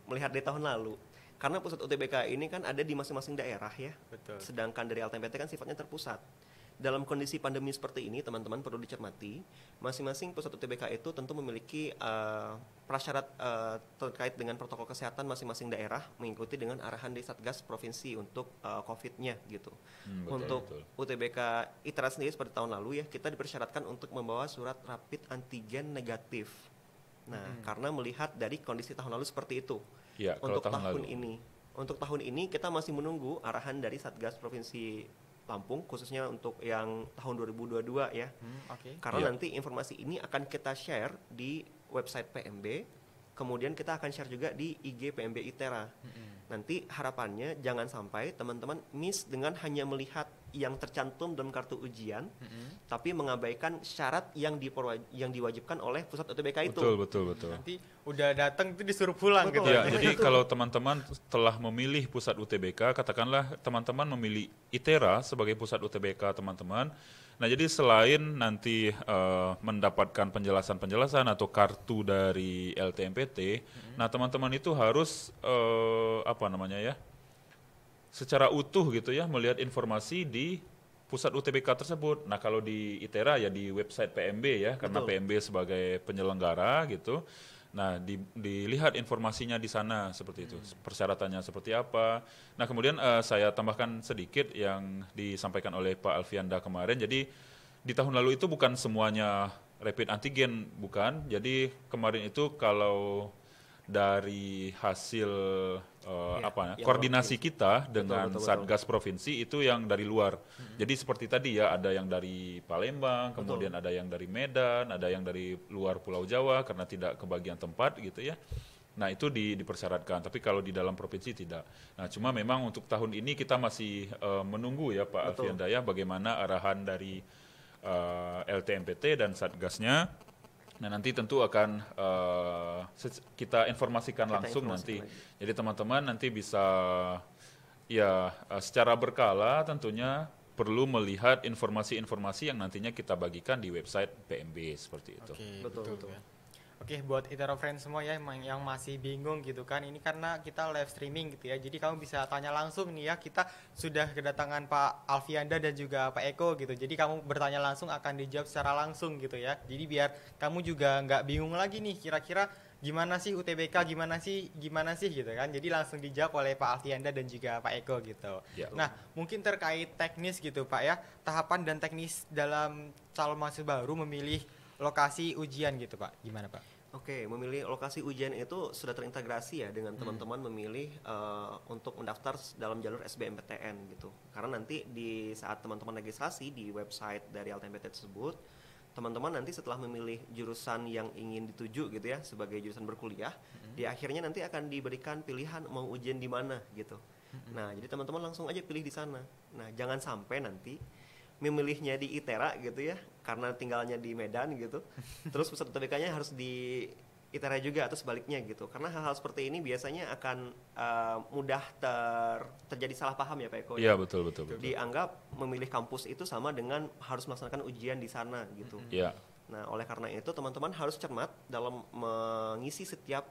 melihat dari tahun lalu. Karena pusat UTBK ini kan ada di masing-masing daerah ya. Betul. Sedangkan dari LTMPT kan sifatnya terpusat. Dalam kondisi pandemi seperti ini, teman-teman perlu dicermati, masing-masing pusat UTBK itu tentu memiliki prasyarat terkait dengan protokol kesehatan masing-masing daerah, mengikuti dengan arahan dari Satgas Provinsi untuk COVID-nya gitu. Untuk UTBK ITERA sendiri seperti tahun lalu ya, kita dipersyaratkan untuk membawa surat rapid antigen negatif. Nah, karena melihat dari kondisi tahun lalu seperti itu. Ya, untuk tahun ini kita masih menunggu arahan dari Satgas Provinsi Lampung, khususnya untuk yang tahun 2022 ya. Karena nanti informasi ini akan kita share di website PMB, kemudian kita akan share juga di IG PMB ITERA. Nanti harapannya jangan sampai teman-teman miss dengan hanya melihat yang tercantum dalam kartu ujian, tapi mengabaikan syarat yang diwajibkan oleh pusat UTBK itu. Betul. Nanti udah datang itu disuruh pulang gitu. Ya, jadi kalau teman-teman telah memilih pusat UTBK, katakanlah teman-teman memilih ITERA sebagai pusat UTBK teman-teman. Nah, jadi selain nanti mendapatkan penjelasan-penjelasan atau kartu dari LTMPT, nah teman-teman itu harus secara utuh gitu ya melihat informasi di pusat UTBK tersebut. Nah, kalau di ITERA ya di website PMB ya, karena PMB sebagai penyelenggara gitu. Nah, dilihat informasinya di sana seperti itu, persyaratannya seperti apa. Nah, kemudian saya tambahkan sedikit yang disampaikan oleh Pak Alfianda kemarin. Jadi di tahun lalu itu bukan semuanya rapid antigen bukan. Jadi kemarin itu kalau dari hasil koordinasi kita dengan Satgas Provinsi itu yang dari luar. Jadi seperti tadi ya, ada yang dari Palembang, kemudian ada yang dari Medan, ada yang dari luar Pulau Jawa karena tidak kebagian tempat gitu ya. Nah itu dipersyaratkan, tapi kalau di dalam provinsi tidak. Nah cuma memang untuk tahun ini kita masih menunggu ya Pak Alfianda ya, bagaimana arahan dari LTMPT dan Satgasnya. Nah nanti tentu akan kita informasikan langsung nanti. Jadi teman-teman nanti bisa ya secara berkala tentunya perlu melihat informasi-informasi yang nantinya kita bagikan di website PMB seperti itu. Oke, betul. Oke, buat Itera Friends semua ya yang masih bingung gitu kan, ini karena kita live streaming gitu ya, jadi kamu bisa tanya langsung nih ya, kita sudah kedatangan Pak Alfianda dan juga Pak Eko gitu, jadi kamu bertanya langsung akan dijawab secara langsung gitu ya, jadi biar kamu juga nggak bingung lagi nih kira-kira gimana sih UTBK, gimana sih gitu kan, jadi langsung dijawab oleh Pak Alfianda dan juga Pak Eko gitu. Ya. Nah mungkin terkait teknis gitu Pak ya, tahapan dan teknis dalam calon mahasiswa baru memilih lokasi ujian gitu Pak, gimana Pak? Oke, memilih lokasi ujian itu sudah terintegrasi ya dengan teman-teman memilih untuk mendaftar dalam jalur SBMPTN gitu. Karena nanti di saat teman-teman registrasi di website dari LTMPT tersebut, teman-teman nanti setelah memilih jurusan yang ingin dituju gitu ya sebagai jurusan berkuliah, di akhirnya nanti akan diberikan pilihan mau ujian di mana gitu. Nah, jadi teman-teman langsung aja pilih di sana. Nah, jangan sampai nanti memilihnya di ITERA gitu ya, karena tinggalnya di Medan gitu, terus pusat UTBK-nya harus di ITERA juga atau sebaliknya gitu. Karena hal-hal seperti ini biasanya akan mudah terjadi salah paham ya Pak Eko. Iya betul. Dianggap memilih kampus itu sama dengan harus melaksanakan ujian di sana gitu. Iya. Nah, oleh karena itu teman-teman harus cermat dalam mengisi setiap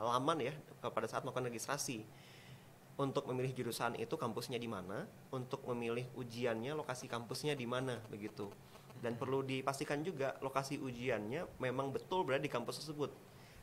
laman ya pada saat melakukan registrasi. Untuk memilih jurusan itu kampusnya di mana, untuk memilih ujiannya lokasi kampusnya di mana begitu. Dan perlu dipastikan juga lokasi ujiannya memang betul berada di kampus tersebut.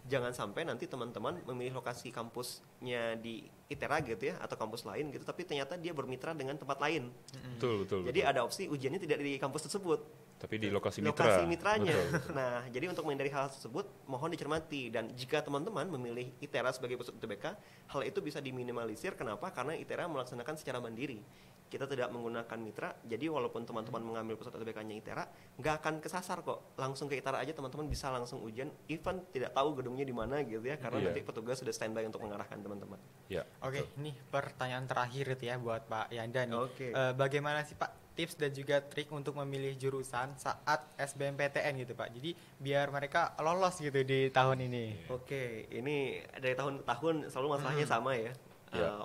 Jangan sampai nanti teman-teman memilih lokasi kampusnya di ITERA gitu ya atau kampus lain gitu, tapi ternyata dia bermitra dengan tempat lain. Betul. Jadi ada opsi ujiannya tidak di kampus tersebut, tapi di lokasi mitra. Lokasi mitranya. Nah, jadi untuk menghindari hal tersebut, mohon dicermati. Dan jika teman-teman memilih ITERA sebagai pusat UTBK, hal itu bisa diminimalisir. Kenapa? Karena ITERA melaksanakan secara mandiri. Kita tidak menggunakan mitra, jadi walaupun teman-teman mengambil pusat UTBK-nya ITERA, nggak akan kesasar kok. Langsung ke ITERA aja teman-teman bisa langsung ujian, even tidak tahu gedungnya di mana gitu ya, karena nanti petugas sudah standby untuk mengarahkan teman-teman. Ya. Oke, ini pertanyaan terakhir itu ya buat Pak Yanda nih. Oke. Bagaimana sih Pak tips dan juga trik untuk memilih jurusan saat SBMPTN gitu Pak? Jadi biar mereka lolos gitu di tahun ini. Oke, ini dari tahun ke tahun selalu masalahnya sama ya.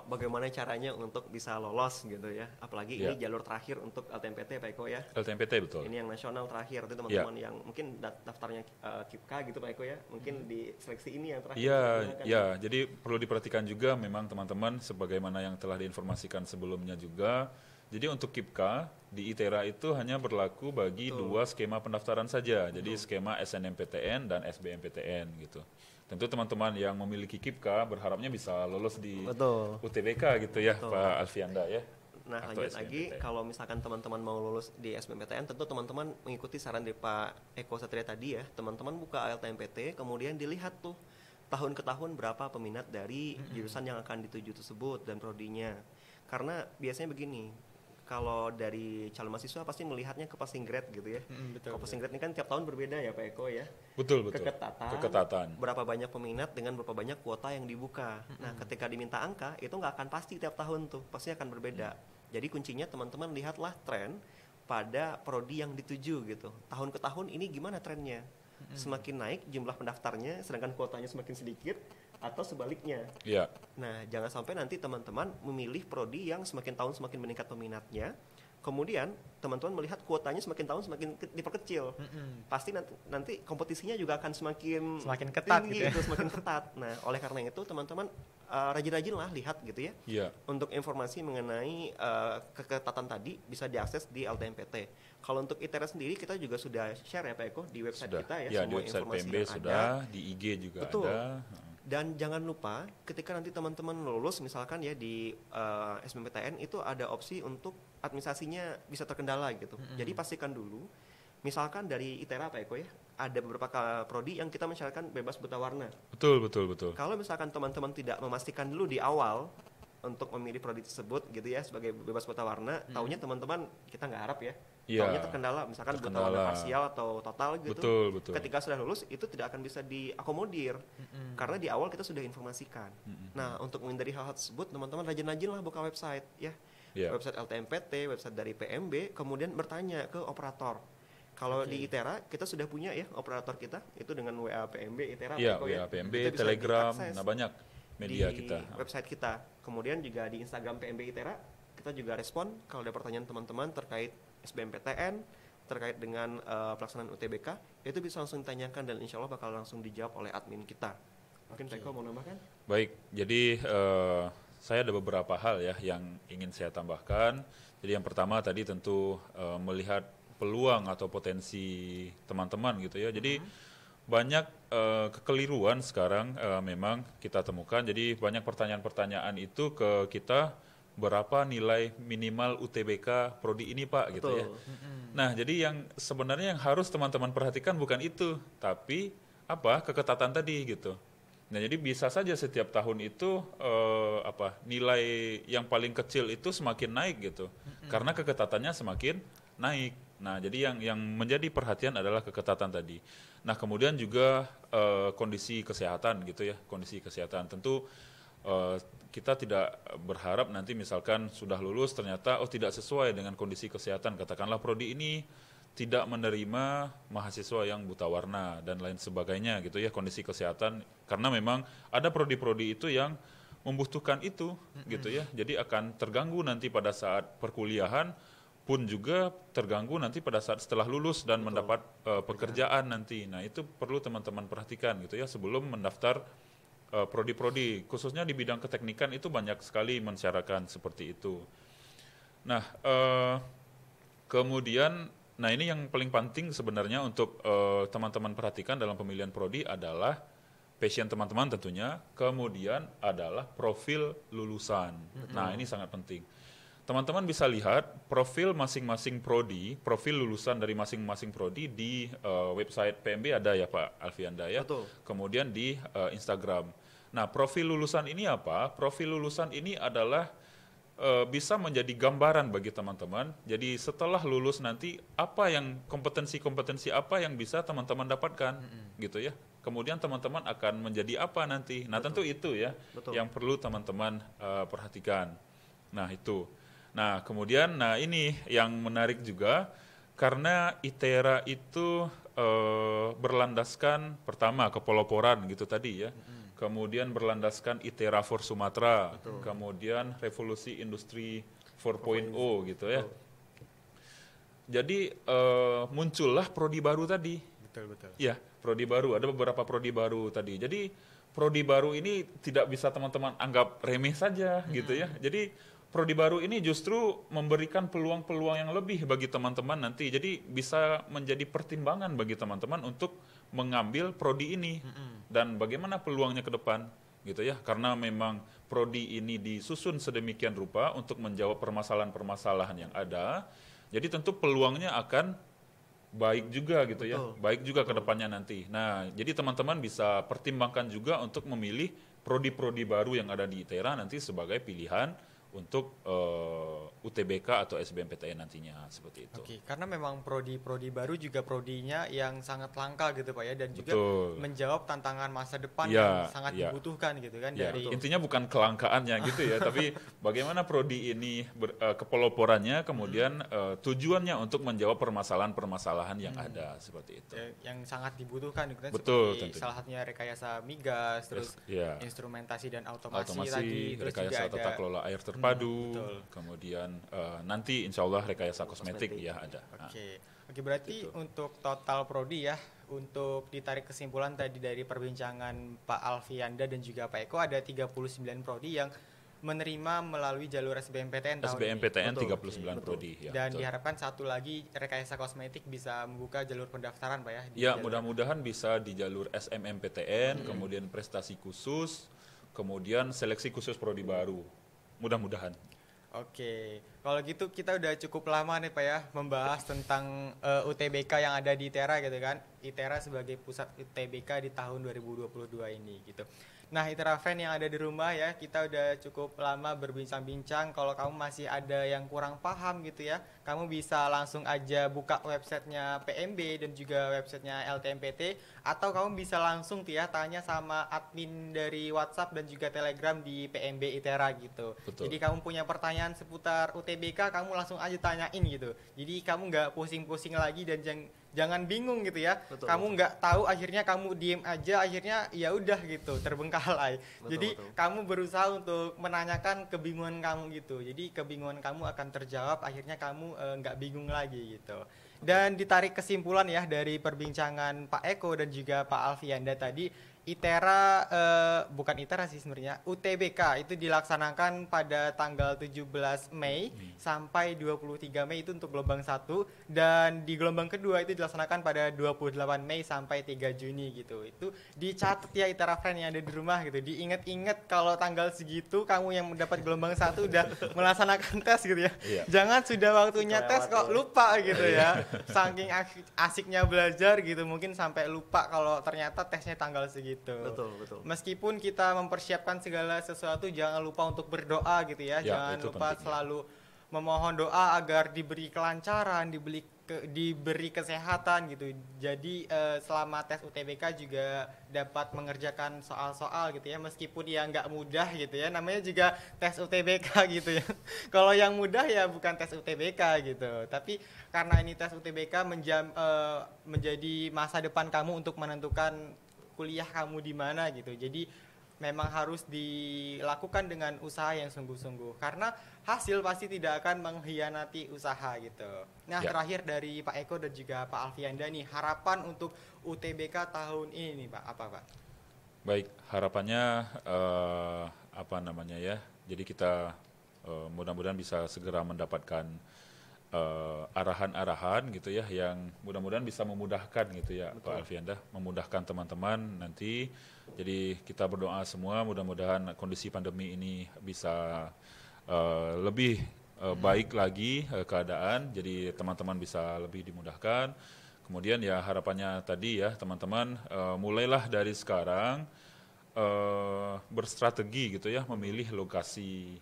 Bagaimana caranya untuk bisa lolos gitu ya, apalagi ini jalur terakhir untuk LTMPT Pak Eko ya. LTMPT betul. Ini yang nasional terakhir, itu teman-teman yang mungkin daftarnya KIPKA gitu Pak Eko ya, mungkin di seleksi ini yang terakhir. Iya, jadi perlu diperhatikan juga memang teman-teman sebagaimana yang telah diinformasikan sebelumnya juga. Jadi untuk KIPKA di ITERA itu hanya berlaku bagi dua skema pendaftaran saja. Jadi skema SNMPTN dan SBMPTN gitu. Tentu teman-teman yang memiliki KIPKA berharapnya bisa lolos di UTBK gitu ya Pak Alfianda ya. Nah atau lanjut lagi, SBMPTN. kalau misalkan teman-teman mau lulus di SBMPTN, tentu teman-teman mengikuti saran dari Pak Eko Satria tadi ya. Teman-teman buka LTMPT, kemudian dilihat tuh tahun ke tahun berapa peminat dari jurusan yang akan dituju tersebut dan prodinya. Karena biasanya begini, kalau dari calon mahasiswa pasti melihatnya ke passing grade gitu ya. Kalau passing grade ini kan tiap tahun berbeda ya Pak Eko ya. Betul. Keketatan. Berapa banyak peminat dengan berapa banyak kuota yang dibuka. Nah, ketika diminta angka itu nggak akan pasti tiap tahun tuh, pasti akan berbeda. Jadi kuncinya teman-teman lihatlah tren pada prodi yang dituju gitu. Tahun ke tahun ini gimana trennya? Semakin naik jumlah pendaftarnya, sedangkan kuotanya semakin sedikit, atau sebaliknya. Iya. Nah, jangan sampai nanti teman-teman memilih prodi yang semakin tahun semakin meningkat peminatnya, kemudian teman-teman melihat kuotanya semakin tahun semakin diperkecil. Pasti nanti kompetisinya juga akan semakin ketat tinggi, gitu ya. semakin ketat. Nah, oleh karena itu teman-teman rajin-rajin lah lihat gitu ya. Iya. Untuk informasi mengenai keketatan tadi bisa diakses di LTMPT. Kalau untuk ITERA sendiri kita juga sudah share ya Pak Eko di website kita ya, di semua website informasi PMB yang sudah, ada. di IG juga Betul. ada. Dan jangan lupa ketika nanti teman-teman lulus misalkan ya di SBMPTN itu ada opsi untuk administrasinya bisa terkendala gitu. Jadi pastikan dulu, misalkan dari ITERA Pak Eko ya, ada beberapa prodi yang kita mensyaratkan bebas buta warna. Betul, betul, betul. Kalau misalkan teman-teman tidak memastikan dulu di awal untuk memilih prodi tersebut gitu ya sebagai bebas buta warna, taunya teman-teman kita nggak harap ya. Iya. Taunya terkendala misalkan buta warna parsial atau total gitu. Betul, betul. Ketika sudah lulus itu tidak akan bisa diakomodir karena di awal kita sudah informasikan. Nah, untuk menghindari hal tersebut teman-teman rajin-rajin lah buka website ya. Iya. Website LTMPT, website dari PMB, kemudian bertanya ke operator. Kalau di ITERA kita sudah punya ya operator kita itu dengan WA PMB ITERA Iya, Peko WA ya. PMB, Itu bisa Telegram, diakses nah banyak media di kita. website kita. Kemudian juga di Instagram PMB ITERA kita juga respon kalau ada pertanyaan teman-teman terkait SBMPTN, terkait dengan pelaksanaan UTBK, itu bisa langsung ditanyakan dan insya Allah bakal langsung dijawab oleh admin kita. Mungkin Peko mau nambahkan? Baik, jadi saya ada beberapa hal ya yang ingin saya tambahkan. Jadi yang pertama tadi tentu melihat peluang atau potensi teman-teman gitu ya. Jadi banyak kekeliruan sekarang memang kita temukan. Jadi banyak pertanyaan-pertanyaan itu ke kita, berapa nilai minimal UTBK prodi ini Pak gitu ya. Nah, jadi yang sebenarnya yang harus teman-teman perhatikan bukan itu, tapi keketatan tadi gitu. Nah, jadi bisa saja setiap tahun itu nilai yang paling kecil itu semakin naik gitu. Karena keketatannya semakin naik. Nah, jadi yang menjadi perhatian adalah keketatan tadi. Nah, kemudian juga kondisi kesehatan gitu ya, kondisi kesehatan. Tentu kita tidak berharap nanti misalkan sudah lulus ternyata tidak sesuai dengan kondisi kesehatan. Katakanlah prodi ini tidak menerima mahasiswa yang buta warna dan lain sebagainya gitu ya, kondisi kesehatan. Karena memang ada prodi-prodi itu yang membutuhkan itu gitu ya. Jadi akan terganggu nanti pada saat perkuliahan, pun juga terganggu nanti pada saat setelah lulus dan mendapat pekerjaan nanti. Nah, itu perlu teman-teman perhatikan gitu ya sebelum mendaftar prodi-prodi, khususnya di bidang keteknikan itu banyak sekali mensyaratkan seperti itu. Nah, kemudian ini yang paling penting sebenarnya untuk teman-teman perhatikan dalam pemilihan prodi adalah passion teman-teman tentunya, kemudian adalah profil lulusan. Nah, ini sangat penting. Teman-teman bisa lihat profil masing-masing prodi, profil lulusan dari masing-masing prodi di website PMB ada ya Pak Alfianda ya. Betul. Kemudian di Instagram. Nah, profil lulusan ini apa? Profil lulusan ini adalah bisa menjadi gambaran bagi teman-teman. Jadi setelah lulus nanti apa yang kompetensi-kompetensi apa yang bisa teman-teman dapatkan gitu ya. Kemudian teman-teman akan menjadi apa nanti. Nah, tentu itu ya yang perlu teman-teman perhatikan. Nah, itu. Nah, kemudian ini yang menarik juga karena ITERA itu berlandaskan pertama kepeloporan gitu tadi ya. Kemudian berlandaskan ITERA for Sumatera, kemudian revolusi industri 4.0 gitu ya. Jadi muncullah prodi baru tadi. Betul. Ya, prodi baru, ada beberapa prodi baru tadi. Jadi prodi baru ini tidak bisa teman-teman anggap remeh saja gitu ya. Jadi prodi baru ini justru memberikan peluang-peluang yang lebih bagi teman-teman nanti. Jadi bisa menjadi pertimbangan bagi teman-teman untuk mengambil prodi ini dan bagaimana peluangnya ke depan gitu ya. Karena memang prodi ini disusun sedemikian rupa untuk menjawab permasalahan-permasalahan yang ada. Jadi tentu peluangnya akan baik juga gitu ya. Baik juga ke depannya nanti. Nah, jadi teman-teman bisa pertimbangkan juga untuk memilih prodi-prodi baru yang ada di ITERA nanti sebagai pilihan untuk UTBK atau SBMPTN nantinya seperti itu. Oke, karena memang prodi-prodi baru juga prodinya yang sangat langka gitu Pak ya, dan juga menjawab tantangan masa depan yang sangat dibutuhkan gitu kan. Dari intinya bukan kelangkaannya gitu ya, tapi bagaimana prodi ini kepeloporannya, kemudian tujuannya untuk menjawab permasalahan-permasalahan yang ada seperti itu. Yang sangat dibutuhkan gitu kan. Betul, seperti salah satunya rekayasa migas, terus instrumentasi dan otomasi tadi, terus rekayasa juga tata kelola air terpadu, kemudian nanti insya Allah rekayasa kosmetik ya ada. Oke, berarti untuk total prodi ya, untuk ditarik kesimpulan tadi dari perbincangan Pak Alfianda dan juga Pak Eko, ada 39 prodi yang menerima melalui jalur SBMPTN tahun SBMPTN ini. 39 prodi ya. Dan diharapkan satu lagi rekayasa kosmetik bisa membuka jalur pendaftaran Pak ya. Ya, mudah-mudahan bisa di jalur SMMPTN, kemudian prestasi khusus, kemudian seleksi khusus prodi baru. Mudah-mudahan. Oke, Kalau gitu kita udah cukup lama nih Pak ya membahas tentang UTBK yang ada di ITERA gitu kan. ITERA sebagai pusat UTBK di tahun 2022 ini gitu. Nah, ITERA Friend yang ada di rumah ya, kita udah cukup lama berbincang-bincang. Kalau kamu masih ada yang kurang paham gitu ya, kamu bisa langsung aja buka websitenya PMB dan juga websitenya LTMPT, atau kamu bisa langsung tuh ya tanya sama admin dari WhatsApp dan juga Telegram di PMB ITERA gitu. Betul. Jadi kamu punya pertanyaan seputar UTBK, kamu langsung aja tanyain gitu. Jadi kamu nggak pusing-pusing lagi dan jangan bingung gitu ya. Kamu nggak tahu, akhirnya kamu diem aja, akhirnya ya udah gitu terbengkalai. Jadi kamu berusaha untuk menanyakan kebingungan kamu gitu. Jadi kebingungan kamu akan terjawab, akhirnya kamu nggak bingung lagi gitu. Dan ditarik kesimpulan ya dari perbincangan Pak Eko dan juga Pak Alfianda tadi, ITERA bukan ITERA sih sebenarnya, UTBK itu dilaksanakan pada tanggal 17 Mei sampai 23 Mei itu untuk gelombang 1, dan di gelombang kedua itu dilaksanakan pada 28 Mei sampai 3 Juni gitu. Itu dicatat ya ITERA Friend yang ada di rumah gitu. Diingat-ingat kalau tanggal segitu kamu yang mendapat gelombang 1 udah melaksanakan tes gitu ya. Jangan sudah waktunya tes kok lupa gitu ya. Saking asiknya belajar gitu, mungkin sampai lupa kalau ternyata tesnya tanggal segitu. Betul. Meskipun kita mempersiapkan segala sesuatu, jangan lupa untuk berdoa gitu ya. Jangan lupa penting, selalu memohon doa agar diberi kelancaran, diberi kesehatan gitu. Jadi selama tes UTBK juga dapat mengerjakan soal-soal gitu ya, meskipun ya nggak mudah gitu ya, namanya juga tes UTBK gitu ya. Kalau yang mudah ya bukan tes UTBK gitu, tapi karena ini tes UTBK menjadi masa depan kamu untuk menentukan kuliah kamu di mana gitu. Jadi memang harus dilakukan dengan usaha yang sungguh-sungguh, karena hasil pasti tidak akan mengkhianati usaha gitu. Nah, terakhir dari Pak Eko dan juga Pak Alfianda nih, harapan untuk UTBK tahun ini nih Pak, apa Pak? Baik, harapannya jadi kita mudah-mudahan bisa segera mendapatkan arahan-arahan gitu ya, yang mudah-mudahan bisa memudahkan gitu ya. Betul. Pak Alfianda, memudahkan teman-teman nanti. Jadi kita berdoa semua mudah-mudahan kondisi pandemi ini bisa lebih baik lagi keadaan, jadi teman-teman bisa lebih dimudahkan. Kemudian ya harapannya tadi ya teman-teman, mulailah dari sekarang berstrategi gitu ya, memilih lokasi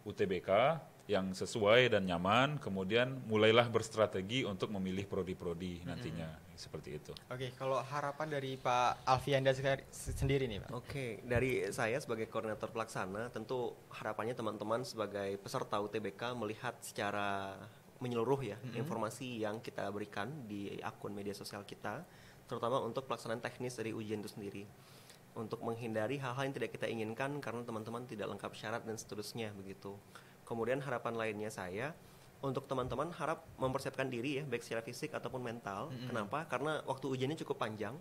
UTBK yang sesuai dan nyaman, kemudian mulailah berstrategi untuk memilih prodi-prodi nantinya, seperti itu. Oke, kalau harapan dari Pak Alfianda sendiri nih Pak? Oke, dari saya sebagai koordinator pelaksana, tentu harapannya teman-teman sebagai peserta UTBK melihat secara menyeluruh ya informasi yang kita berikan di akun media sosial kita, terutama untuk pelaksanaan teknis dari ujian itu sendiri, untuk menghindari hal-hal yang tidak kita inginkan karena teman-teman tidak lengkap syarat dan seterusnya begitu. Kemudian harapan lainnya saya untuk teman-teman harap mempersiapkan diri ya, baik secara fisik ataupun mental. Kenapa? Karena waktu ujiannya cukup panjang.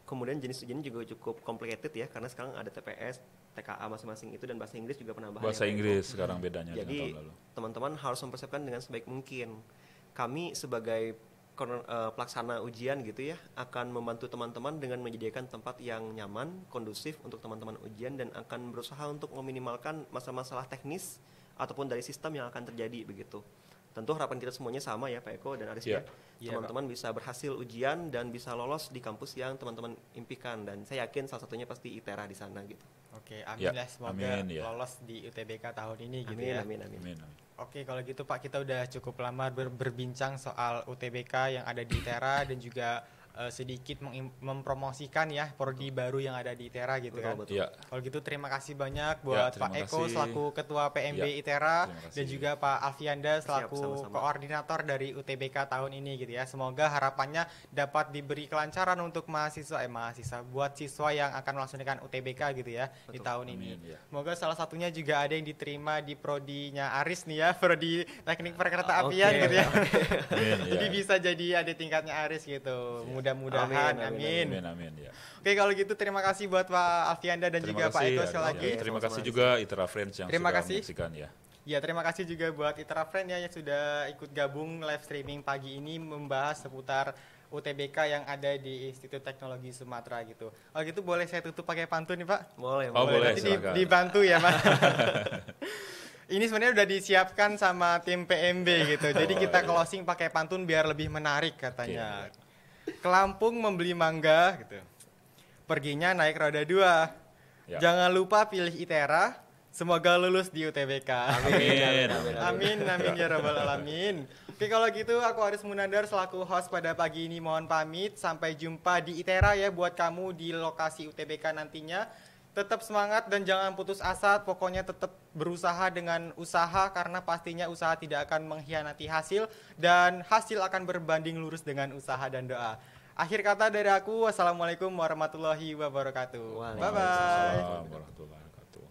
Kemudian jenis ujiannya juga cukup complicated ya, karena sekarang ada TPS, TKA masing-masing itu, dan bahasa Inggris juga penambahan. Bahasa Inggris sekarang bedanya dengan tahun lalu. Jadi teman-teman harus mempersiapkan dengan sebaik mungkin. Kami sebagai pelaksana ujian gitu ya, akan membantu teman-teman dengan menyediakan tempat yang nyaman, kondusif untuk teman-teman ujian, dan akan berusaha untuk meminimalkan masalah-masalah teknis ataupun dari sistem yang akan terjadi begitu. Tentu harapan kita semuanya sama ya Pak Eko dan Aris ya. Teman-teman bisa berhasil ujian dan bisa lolos di kampus yang teman-teman impikan, dan saya yakin salah satunya pasti ITERA di sana gitu. Oke, amin ya, semoga lolos di UTBK tahun ini gitu ya. Amin. Oke, kalau gitu Pak, kita udah cukup lama berbincang soal UTBK yang ada di ITERA dan juga sedikit mempromosikan ya prodi baru yang ada di ITERA gitu kan. Kalau gitu terima kasih banyak buat Pak Eko selaku Ketua PMB ITERA dan juga Pak Alfianda selaku koordinator dari UTBK tahun ini gitu ya. Semoga harapannya dapat diberi kelancaran untuk mahasiswa buat siswa yang akan melaksanakan UTBK gitu ya di tahun ini. Semoga salah satunya juga ada yang diterima di prodinya Aris nih ya, prodi Teknik Perkereta Apian gitu ya. Jadi bisa jadi ada tingkatnya Aris gitu. Mudah-mudahan, amin. Ya. Oke, kalau gitu terima kasih buat Pak Alfianda dan juga Pak Eko sekali lagi. Terima kasih juga ITERA Friends yang sudah menyaksikan ya. Ya, terima kasih juga buat ITERA Friends ya yang sudah ikut gabung live streaming pagi ini membahas seputar UTBK yang ada di Institut Teknologi Sumatera gitu. Kalau gitu boleh saya tutup pakai pantun nih Pak? Boleh. Boleh. Nanti dibantu ya Mas. Ini sebenarnya udah disiapkan sama tim PMB gitu. Jadi kita closing pakai pantun biar lebih menarik katanya. Ke Lampung membeli mangga gitu. Perginya naik roda 2. Ya. Jangan lupa pilih ITERA. Semoga lulus di UTBK. Amin ya rabbal alamin. Oke, kalau gitu aku Aris Munandar selaku host pada pagi ini mohon pamit. Sampai jumpa di ITERA ya buat kamu di lokasi UTBK nantinya. Tetap semangat dan jangan putus asa, pokoknya tetap berusaha dengan usaha karena pastinya usaha tidak akan mengkhianati hasil dan hasil akan berbanding lurus dengan usaha dan doa. Akhir kata dari aku, wassalamualaikum warahmatullahi wabarakatuh. Bye-bye. Waalaikumsalam warahmatullahi wabarakatuh.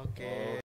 Oke.